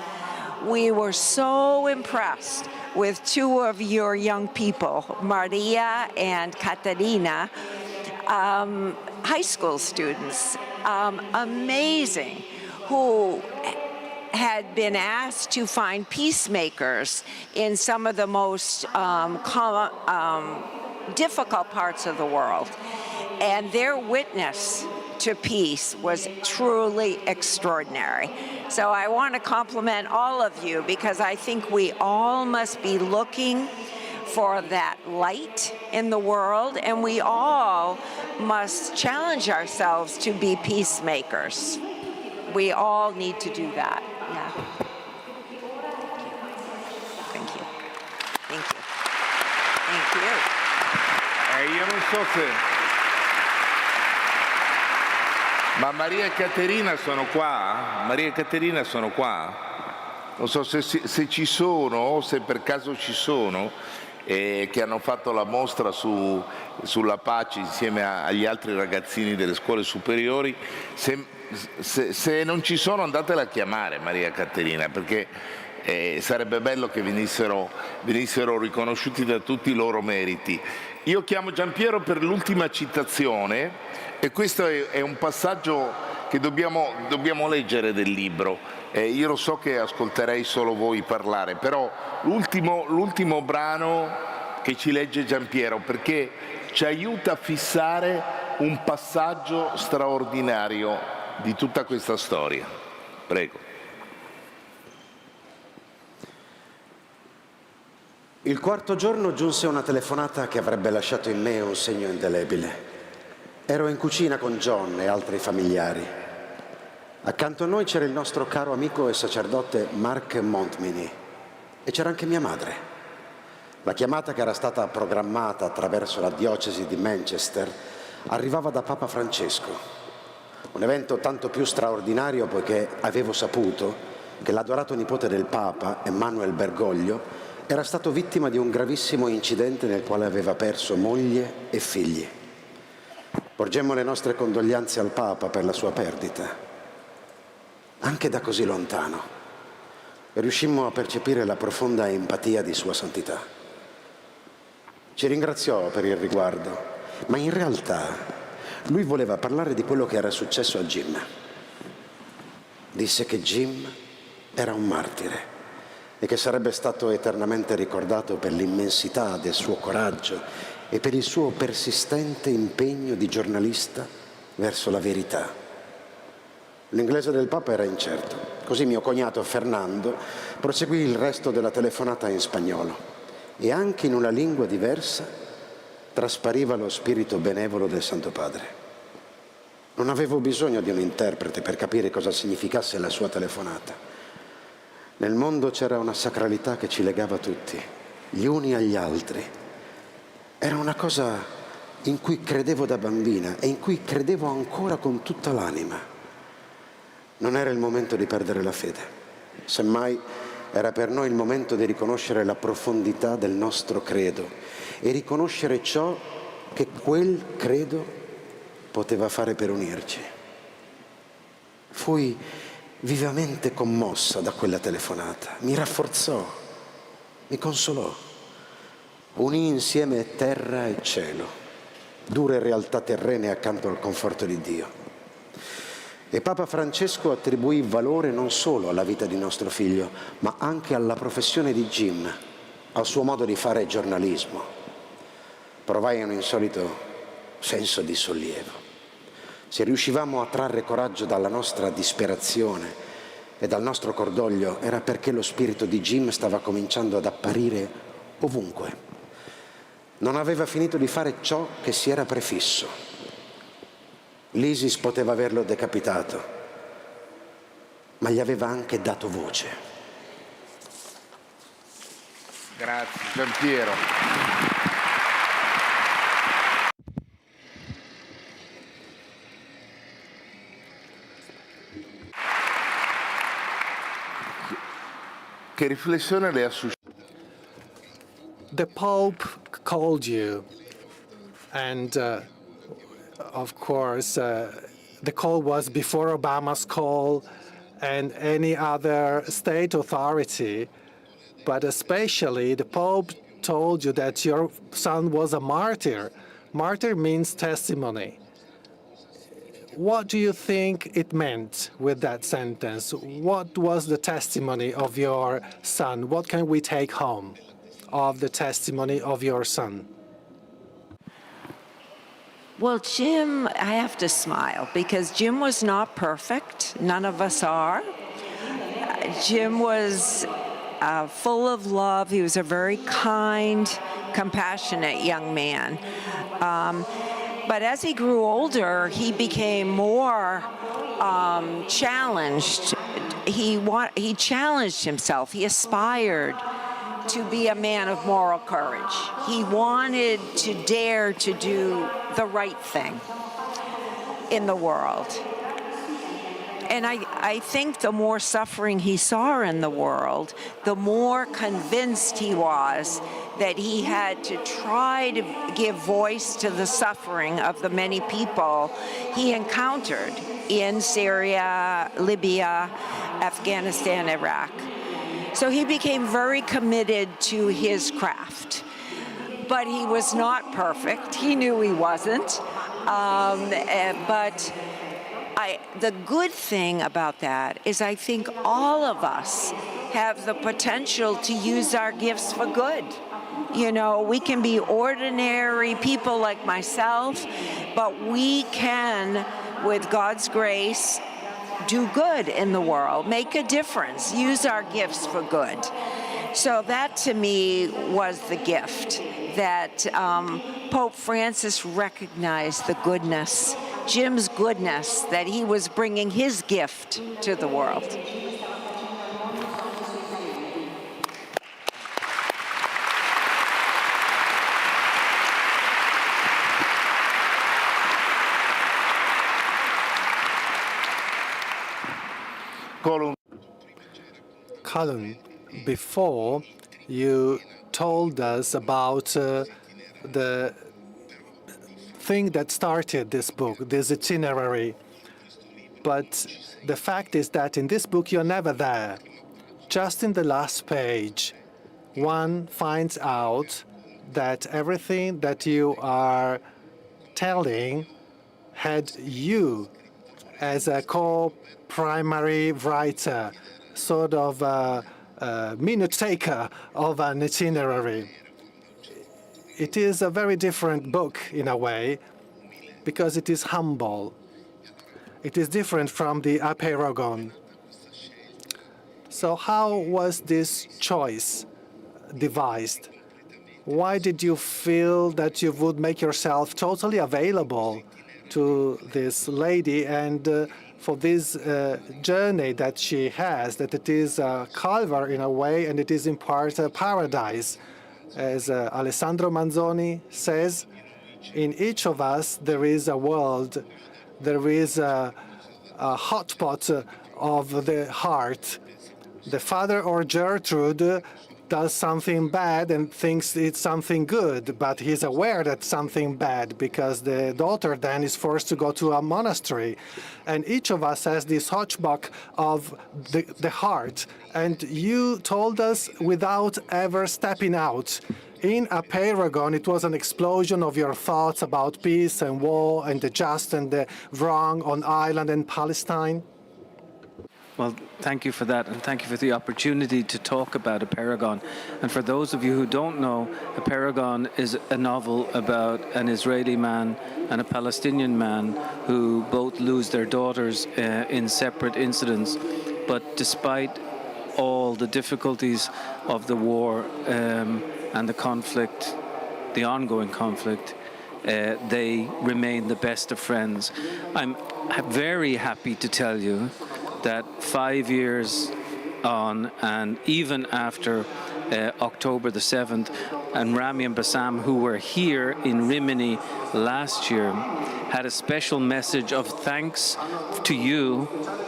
We were so impressed with two of your young people, Maria and Caterina, high school students, amazing, who had been asked to find peacemakers in some of the most difficult parts of the world. And their witness to peace was truly extraordinary. So I want to compliment all of you, because I think we all must be looking for that light in the world, and we all must challenge ourselves to be peacemakers. We all need to do that. Yeah. Thank you. Thank you. Thank you. Io non so se... Ma Maria e Caterina sono qua? Maria e Caterina sono qua? Non so se ci sono, se per caso ci sono, che hanno fatto la mostra sulla pace insieme agli altri ragazzini delle scuole superiori. Se non ci sono, andatela a chiamare Maria e Caterina, perché sarebbe bello che venissero riconosciuti da tutti i loro meriti. Io chiamo Giampiero per l'ultima citazione, e questo è un passaggio che dobbiamo leggere del libro. Io lo so che ascolterei solo voi parlare, però l'ultimo brano che ci legge Giampiero, perché ci aiuta a fissare un passaggio straordinario di tutta questa storia. Prego. Il quarto giorno giunse una telefonata che avrebbe lasciato in me un segno indelebile. Ero in cucina con John e altri familiari. Accanto a noi c'era il nostro caro amico e sacerdote Mark Montminy, e c'era anche mia madre. La chiamata, che era stata programmata attraverso la diocesi di Manchester, arrivava da Papa Francesco. Un evento tanto più straordinario poiché avevo saputo che l'adorato nipote del Papa, Emmanuel Bergoglio, era stato vittima di un gravissimo incidente nel quale aveva perso moglie e figli. Porgemmo le nostre condoglianze al Papa per la sua perdita. Anche da così lontano riuscimmo a percepire la profonda empatia di Sua Santità. Ci ringraziò per il riguardo, ma in realtà lui voleva parlare di quello che era successo a Jim. Disse che Jim era un martire e che sarebbe stato eternamente ricordato per l'immensità del suo coraggio e per il suo persistente impegno di giornalista verso la verità. L'inglese del Papa era incerto, così mio cognato Fernando proseguì il resto della telefonata in spagnolo, e anche in una lingua diversa traspariva lo spirito benevolo del Santo Padre. Non avevo bisogno di un interprete per capire cosa significasse la sua telefonata. Nel mondo c'era una sacralità che ci legava tutti, gli uni agli altri. Era una cosa in cui credevo da bambina e in cui credevo ancora con tutta l'anima. Non era il momento di perdere la fede. Semmai era per noi il momento di riconoscere la profondità del nostro credo e riconoscere ciò che quel credo poteva fare per unirci. Fui vivamente commossa da quella telefonata. Mi rafforzò, mi consolò. Unì insieme terra e cielo, dure realtà terrene accanto al conforto di Dio. E Papa Francesco attribuì valore non solo alla vita di nostro figlio, ma anche alla professione di Jim, al suo modo di fare giornalismo. Provai un insolito senso di sollievo. Se riuscivamo a trarre coraggio dalla nostra disperazione e dal nostro cordoglio, era perché lo spirito di Jim stava cominciando ad apparire ovunque. Non aveva finito di fare ciò che si era prefisso. L'ISIS poteva averlo decapitato, ma gli aveva anche dato voce. Grazie, Giampiero. Che riflessione le ha suscitato? The Pope called you, and of course the call was before Obama's call and any other state authority, but especially the Pope told you that your son was a martyr. Martyr means testimony. What do you think it meant with that sentence? What was the testimony of your son? What can we take home of the testimony of your son? Well, Jim, I have to smile because Jim was not perfect. None of us are. Jim was full of love. He was a very kind, compassionate young man. But as he grew older, he became more challenged. He challenged himself. He aspired to be a man of moral courage. He wanted to dare to do the right thing in the world. And I think the more suffering he saw in the world, the more convinced he was that he had to try to give voice to the suffering of the many people he encountered in Syria, Libya, Afghanistan, Iraq. So he became very committed to his craft. But he was not perfect. He knew he wasn't. But the good thing about that is I think all of us have the potential to use our gifts for good. You know, we can be ordinary people like myself, but we can, with God's grace, do good in the world, make a difference, use our gifts for good. So that to me was the gift, that Pope Francis recognized the goodness, Jim's goodness, that he was bringing his gift to the world. Colum, before you told us about the thing that started this book, this itinerary. But the fact is that in this book you're never there. Just in the last page, one finds out that everything that you are telling had you as a co-primary writer, sort of a minute taker of an itinerary. It is a very different book in a way because it is humble. It is different from the Apeirogon. So how was this choice devised? Why did you feel that you would make yourself totally available to this lady and for this journey that she has, that it is a calvary in a way, and it is in part a paradise. As Alessandro Manzoni says, in each of us there is a world, there is a hot pot of the heart. The father or Gertrude does something bad and thinks it's something good, but he's aware that something bad because the daughter then is forced to go to a monastery. And each of us has this hodgepodge of the heart. And you told us without ever stepping out. In Apeirogon, it was an explosion of your thoughts about peace and war and the just and the wrong on Ireland and Palestine. Well, thank you for that, and thank you for the opportunity to talk about Apeirogon. And for those of you who don't know, Apeirogon is a novel about an Israeli man and a Palestinian man who both lose their daughters in separate incidents. But despite all the difficulties of the war and the conflict, the ongoing conflict, they remain the best of friends. I'm very happy to tell you that 5 years on, and even after October the 7th, and Rami and Bassam, who were here in Rimini last year, had a special message of thanks to you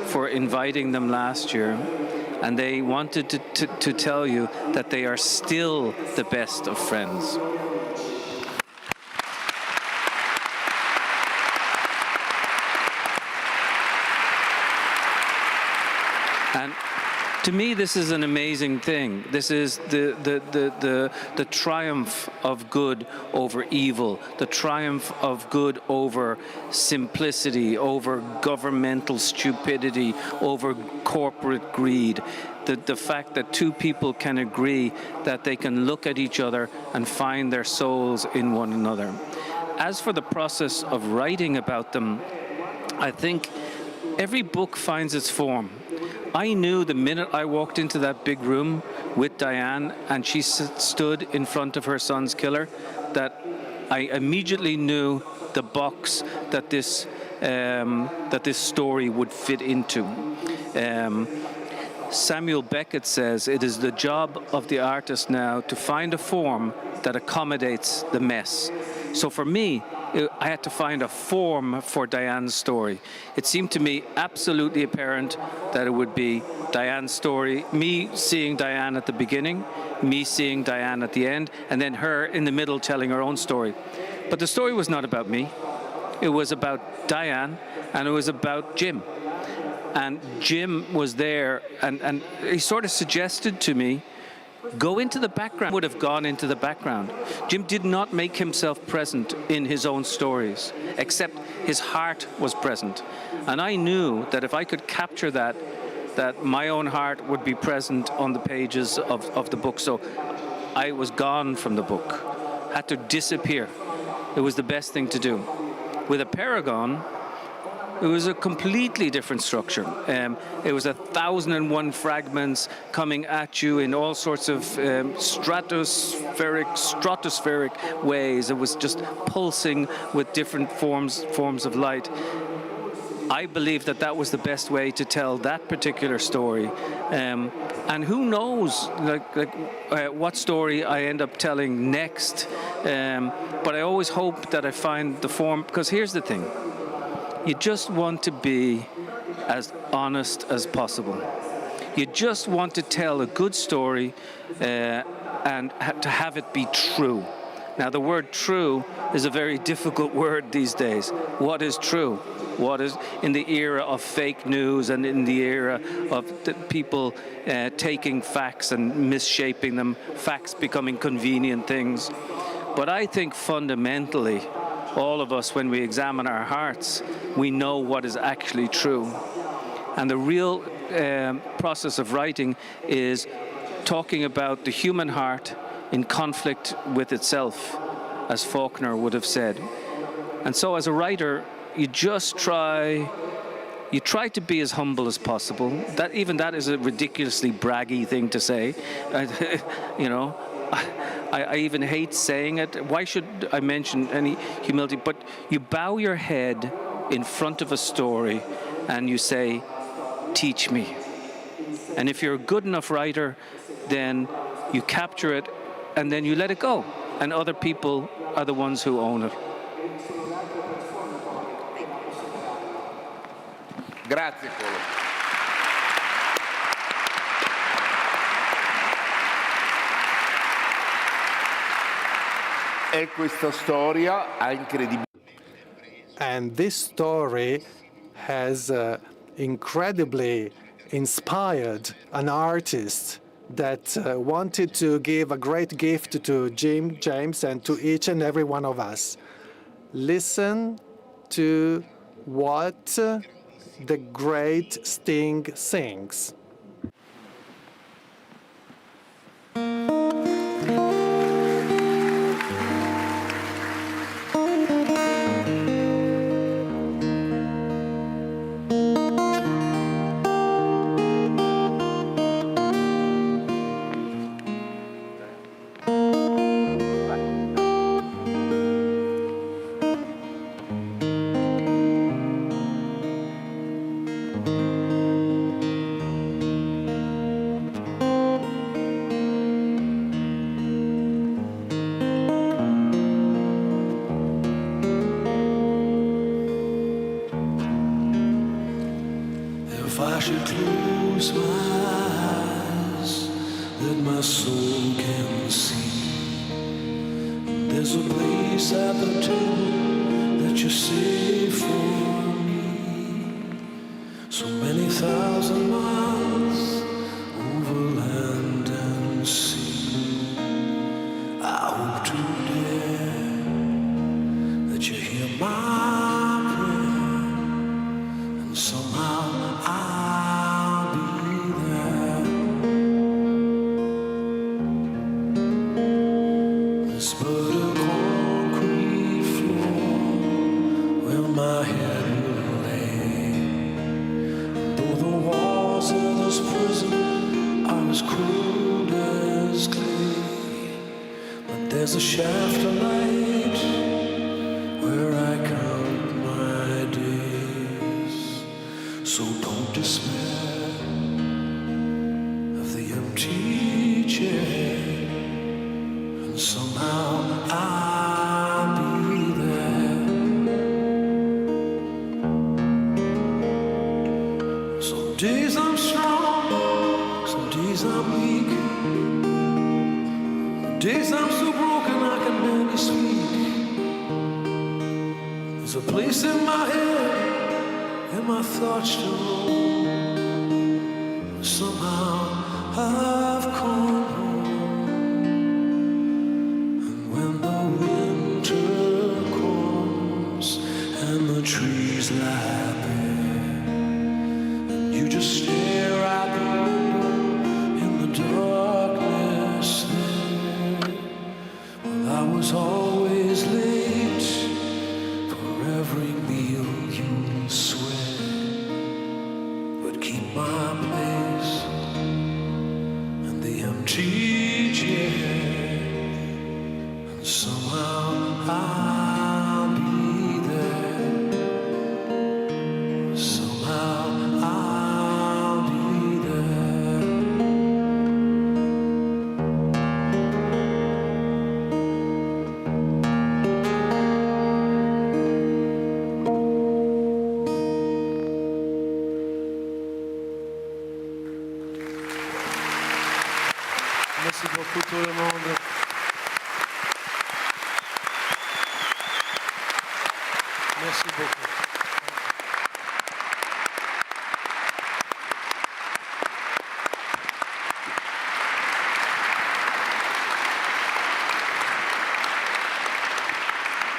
for inviting them last year. And they wanted to tell you that they are still the best of friends. And To me, this is an amazing thing. This is the triumph of good over evil, the triumph of good over simplicity, over governmental stupidity, over corporate greed. The fact that two people can agree that they can look at each other and find their souls in one another. As for the process of writing about them, I think every book finds its form. I knew the minute I walked into that big room with Diane and she stood in front of her son's killer that I immediately knew the box that this story would fit into. Samuel Beckett says it is the job of the artist now to find a form that accommodates the mess. So for me, I had to find a form for Diane's story. It seemed to me absolutely apparent that it would be Diane's story, me seeing Diane at the beginning, me seeing Diane at the end, and then her in the middle telling her own story. But the story was not about me. It was about Diane, and it was about Jim. And Jim was there, and he sort of suggested to me, go into the background. Would have gone into the background. Jim did not make himself present in his own stories, except his heart was present. And I knew that if I could capture that my own heart would be present on the pages of the book. So I was gone from the book, had to disappear. It was the best thing to do. With a Paragon, it was a completely different structure. It was 1,001 fragments coming at you in all sorts of stratospheric ways. It was just pulsing with different forms of light. I believe that was the best way to tell that particular story. And who knows what story I end up telling next. But I always hope that I find the form, because here's the thing. You just want to be as honest as possible. You just want to tell a good story and to have it be true. Now, the word true is a very difficult word these days. What is true? What is, in the era of fake news and in the era of people taking facts and misshaping them, facts becoming convenient things. But I think fundamentally, all of us, when we examine our hearts, we know what is actually true. And the real process of writing is talking about the human heart in conflict with itself, as Faulkner would have said. And so as a writer, you try to be as humble as possible. That is a ridiculously braggy thing to say. I even hate saying it. Why should I mention any humility? But you bow your head in front of a story and you say, teach me. And if you're a good enough writer, then you capture it and then you let it go. And other people are the ones who own it. Grazie, Colum. E questa storia ha incredibile. And this story has incredibly inspired an artist that wanted to give a great gift to James, and to each and every one of us. Listen to what the great Sting sings. If I should close my eyes, that my soul can see, there's a place at the table that you save for me. So many thousand miles It's but a concrete floor where my head will lay. Though the walls of this prison are as crude as clay, but there's a shaft of light where I count my days. So don't despair of the empty chair, and somehow I'll be there. Some days I'm strong, some days I'm weak. Days I'm so broken I can barely speak. There's a place in my head where my thoughts still roam. Somehow I've come home. And when the winter comes and the trees lie bare, and you just stare out the window in the darkness there. Well, I was always late for every meal you swear, but keep my place and the empty chair, and somehow I'll be there. Somehow I'll be there. Merci beaucoup tout le monde. Merci beaucoup.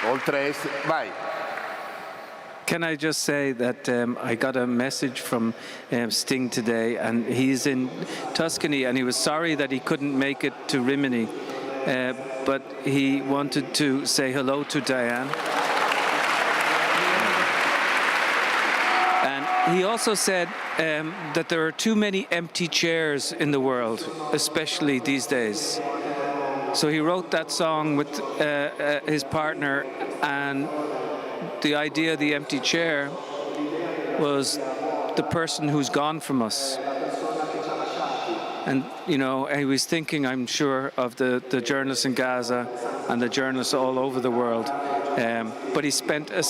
Oltre a essere... Vai. Can I just say that I got a message from Sting today, and he's in Tuscany, and he was sorry that he couldn't make it to Rimini, but he wanted to say hello to Diane. And he also said that there are too many empty chairs in the world, especially these days. So he wrote that song with his partner, and the idea of the empty chair was the person who's gone from us. And, you know, he was thinking, I'm sure, of the journalists in Gaza and the journalists all over the world. But he sent a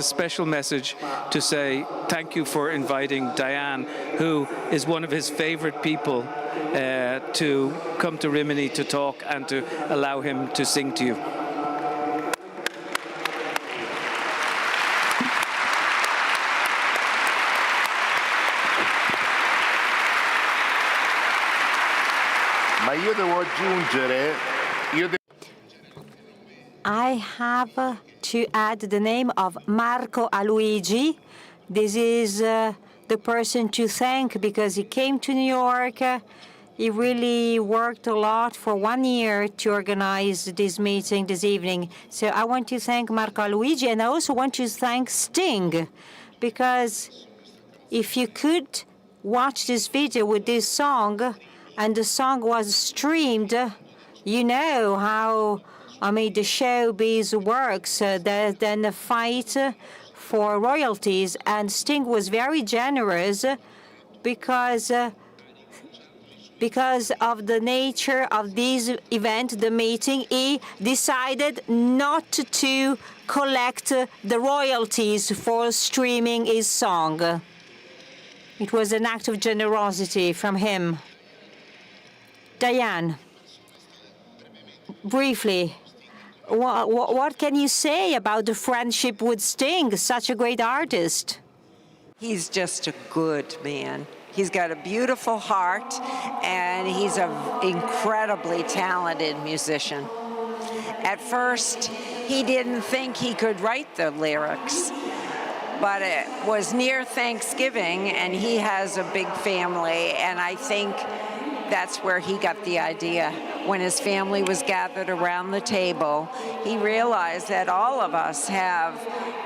special message to say thank you for inviting Diane, who is one of his favorite people, to come to Rimini to talk and to allow him to sing to you. Ma io devo aggiungere... I have to add the name of Marco Aluigi. This is the person to thank because he came to New York. He really worked a lot for 1 year to organize this meeting this evening. So I want to thank Marco Aluigi, and I also want to thank Sting, because if you could watch this video with this song, and the song was streamed, you know how, I mean, the showbiz works. There's then a fight for royalties, and Sting was very generous because of the nature of this event, the meeting, he decided not to collect the royalties for streaming his song. It was an act of generosity from him. Diane, briefly, what can you say about the friendship with Sting, such a great artist? He's just a good man. He's got a beautiful heart, and he's an incredibly talented musician. At first, he didn't think he could write the lyrics, but it was near Thanksgiving, and he has a big family, and I think that's where he got the idea. when his family was gathered around the table, he realized that all of us have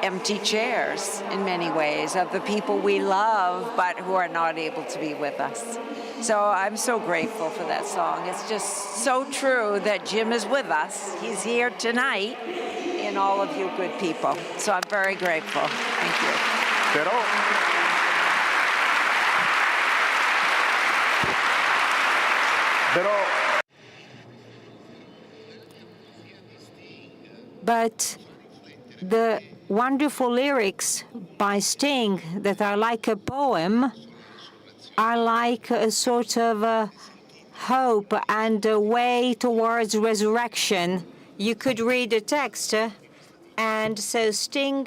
empty chairs in many ways of the people we love but who are not able to be with us. So I'm so grateful for that song. It's just so true that Jim is with us. He's here tonight in all of you good people. So I'm very grateful. Thank you. But the wonderful lyrics by Sting that are like a poem are like a sort of hope and a way towards resurrection. You could read the text, and so Sting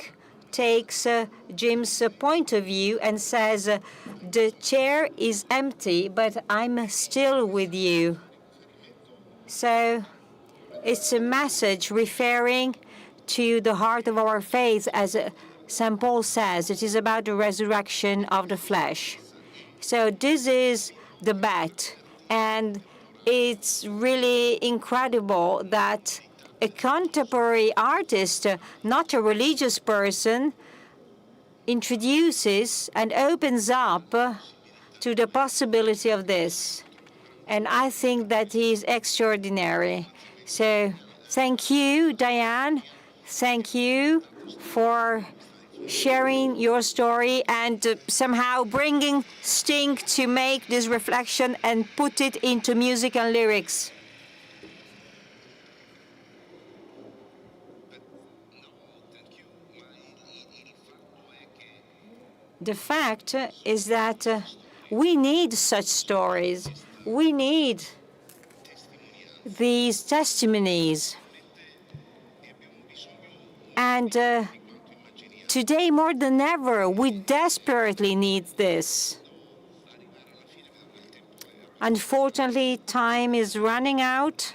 takes Jim's point of view and says, the chair is empty, but I'm still with you. So it's a message referring to the heart of our faith, as St. Paul says. It is about the resurrection of the flesh. So this is the bet, and it's really incredible that a contemporary artist, not a religious person, introduces and opens up to the possibility of this. And I think that is extraordinary. So thank you, Diane. Thank you for sharing your story and somehow bringing Sting to make this reflection and put it into music and lyrics. The fact is that we need such stories. We need these testimonies. And today, more than ever, we desperately need this. Unfortunately, time is running out.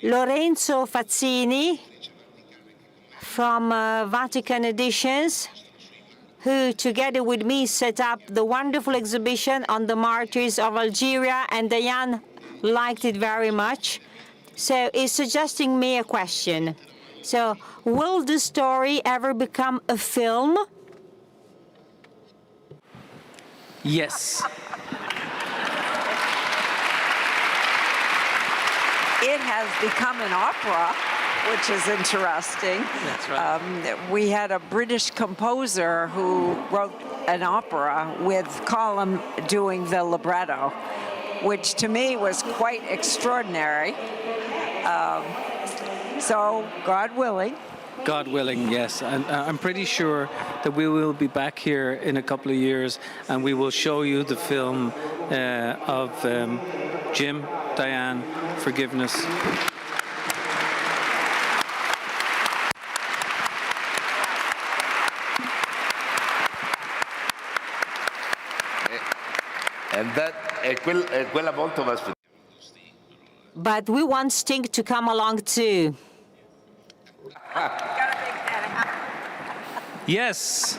Lorenzo Fazzini from Vatican Editions, who together with me set up the wonderful exhibition on the martyrs of Algeria, and Diane liked it very much. So he's suggesting me a question. So will the story ever become a film? Yes. It has become an opera, which is interesting. That's right. We had a British composer who wrote an opera with Colum doing the libretto, which to me was quite extraordinary. So, God willing. God willing, yes. And I'm pretty sure that we will be back here in a couple of years and we will show you the film of Jim, Diane, Forgiveness. And that, quella volta va aspettata. But we want Sting to come along too. Yes.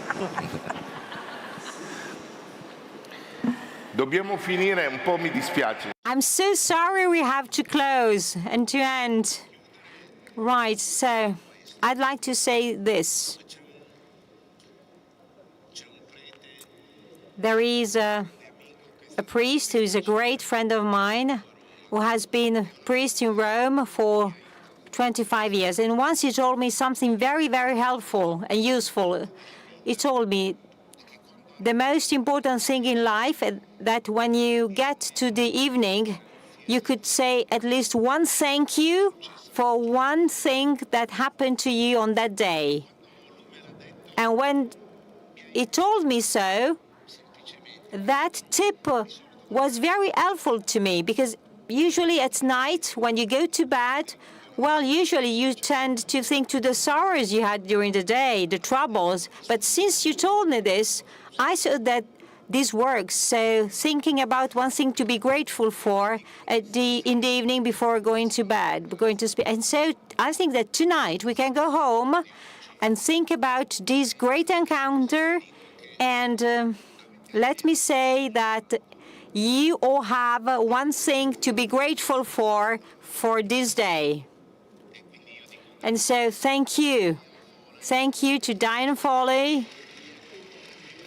Dobbiamo finire, un po' mi dispiace. I'm so sorry we have to close and to end. Right, so I'd like to say this. There is a priest who is a great friend of mine who has been a priest in Rome for 25 years. And once he told me something very, very helpful and useful. He told me the most important thing in life that when you get to the evening, you could say at least one thank you for one thing that happened to you on that day. And when he told me so, that tip was very helpful to me, because usually at night when you go to bed, well, usually you tend to think to the sorrows you had during the day, the troubles. But since you told me this, I saw that this works. So thinking about one thing to be grateful for in the evening before going to bed, going to sleep. And so I think that tonight we can go home and think about this great encounter and let me say that you all have one thing to be grateful for this day. And so thank you. Thank you to Diane Foley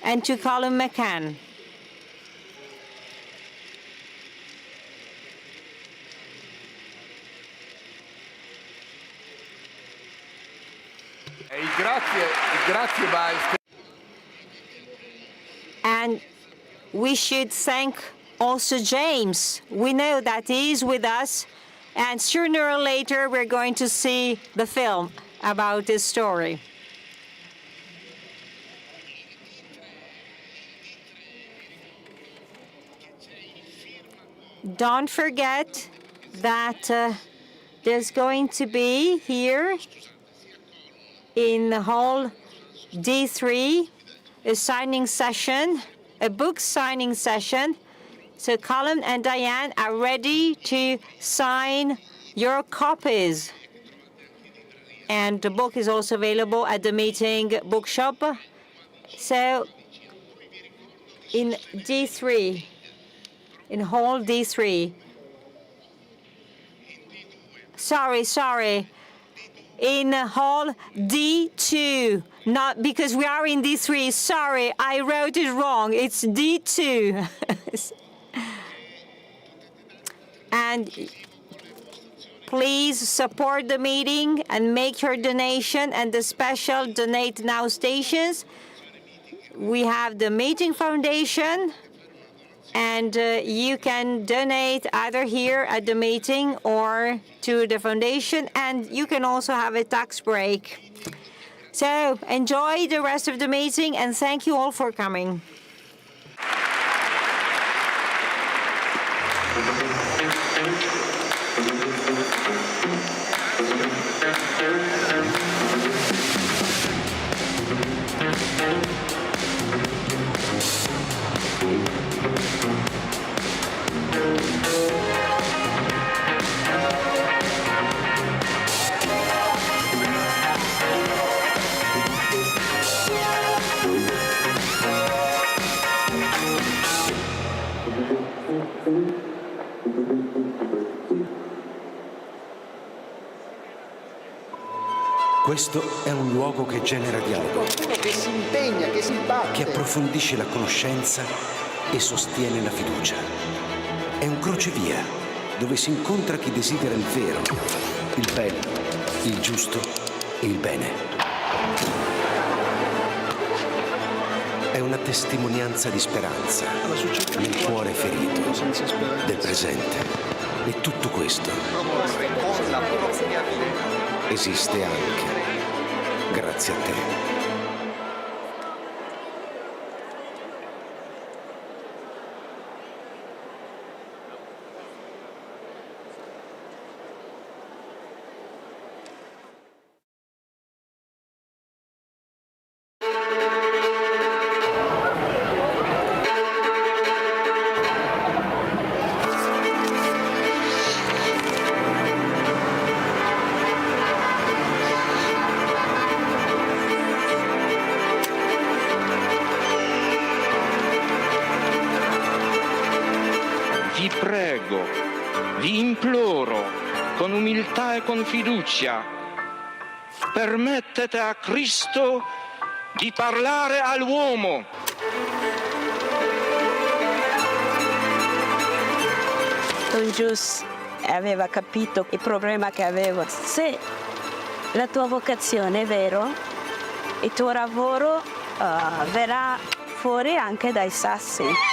and to Colum McCann. Grazie, maestro. And we should thank also James. We know that he is with us, and sooner or later we're going to see the film about this story. Don't forget that there's going to be here in the hall D3 a signing session, a book signing session. So Colum and Diane are ready to sign your copies. And the book is also available at the meeting bookshop. So in D3, in hall D3. Sorry. In hall D2, not because we are in D3. Sorry, I wrote it wrong. It's D2. And please support the meeting and make your donation and the special Donate Now stations. We have the Meeting Foundation, and you can donate either here at the meeting or to the foundation, and you can also have a tax break. So enjoy the rest of the meeting, and thank you all for coming. Questo è un luogo che genera dialogo, Che si impegna, che si batte. che approfondisce la conoscenza e sostiene la fiducia. È un crocevia dove si incontra chi desidera il vero, il bello, il giusto e il bene. È una testimonianza di speranza nel cuore ferito del presente. E tutto questo esiste anche grazie a te. Vi prego, vi imploro, con umiltà e con fiducia, permettete a Cristo di parlare all'uomo. Don Gius aveva capito il problema che avevo. Se la tua vocazione è vero, il tuo lavoro verrà fuori anche dai sassi.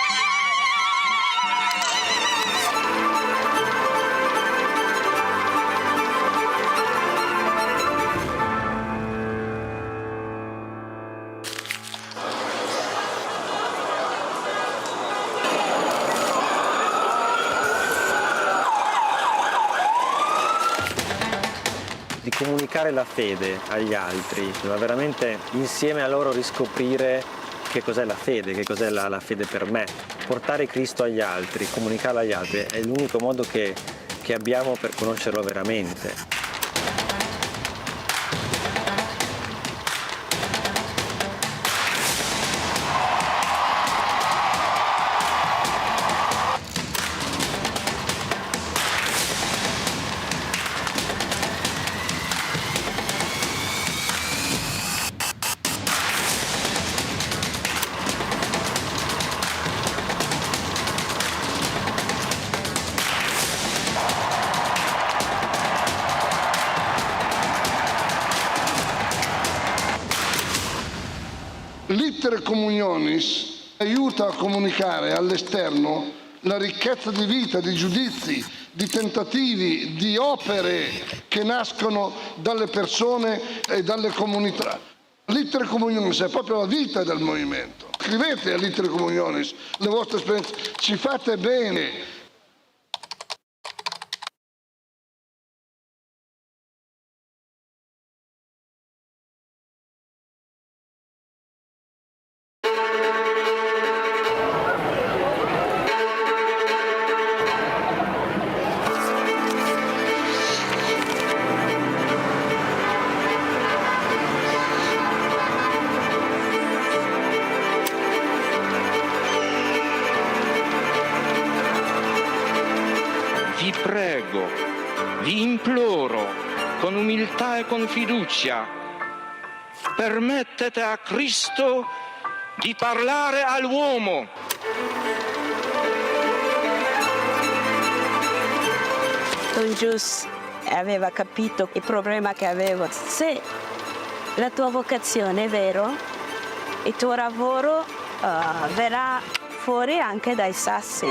Di comunicare la fede agli altri, ma veramente insieme a loro riscoprire che cos'è la fede, che cos'è la fede per me. Portare Cristo agli altri, comunicarlo agli altri è l'unico modo che abbiamo per conoscerlo veramente. L'Itere Communionis aiuta a comunicare all'esterno la ricchezza di vita, di giudizi, di tentativi, di opere che nascono dalle persone e dalle comunità. L'Itere Communionis è proprio la vita del movimento. Scrivete all'Itere Communionis le vostre esperienze, ci fate bene. Vi prego, vi imploro, con umiltà e con fiducia, permettete a Cristo di parlare all'uomo. Don Gius aveva capito il problema che avevo. Se la tua vocazione è vero, il tuo lavoro verrà fuori anche dai sassi.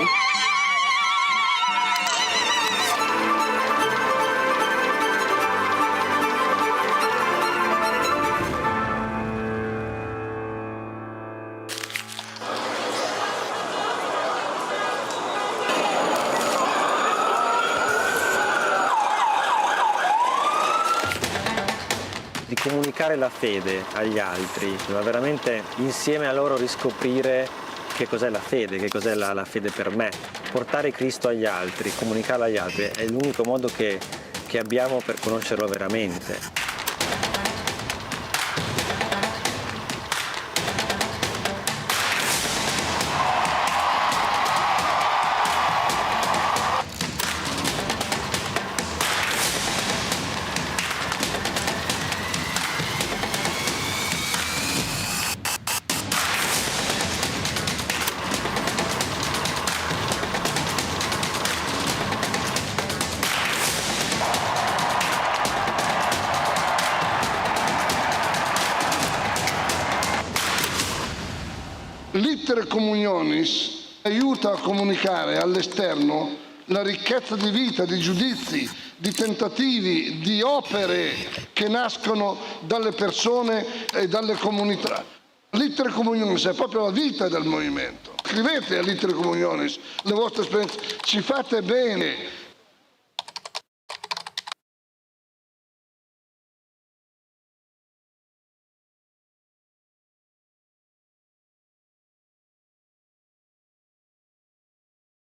Di comunicare la fede agli altri, ma veramente insieme a loro riscoprire che cos'è la fede, che cos'è la fede per me. Portare Cristo agli altri, comunicarlo agli altri è l'unico modo che abbiamo per conoscerlo veramente. L'Itere Communionis aiuta a comunicare all'esterno la ricchezza di vita, di giudizi, di tentativi, di opere che nascono dalle persone e dalle comunità. L'Itere Communionis è proprio la vita del movimento. Scrivete all'Itere Communionis le vostre esperienze, ci fate bene.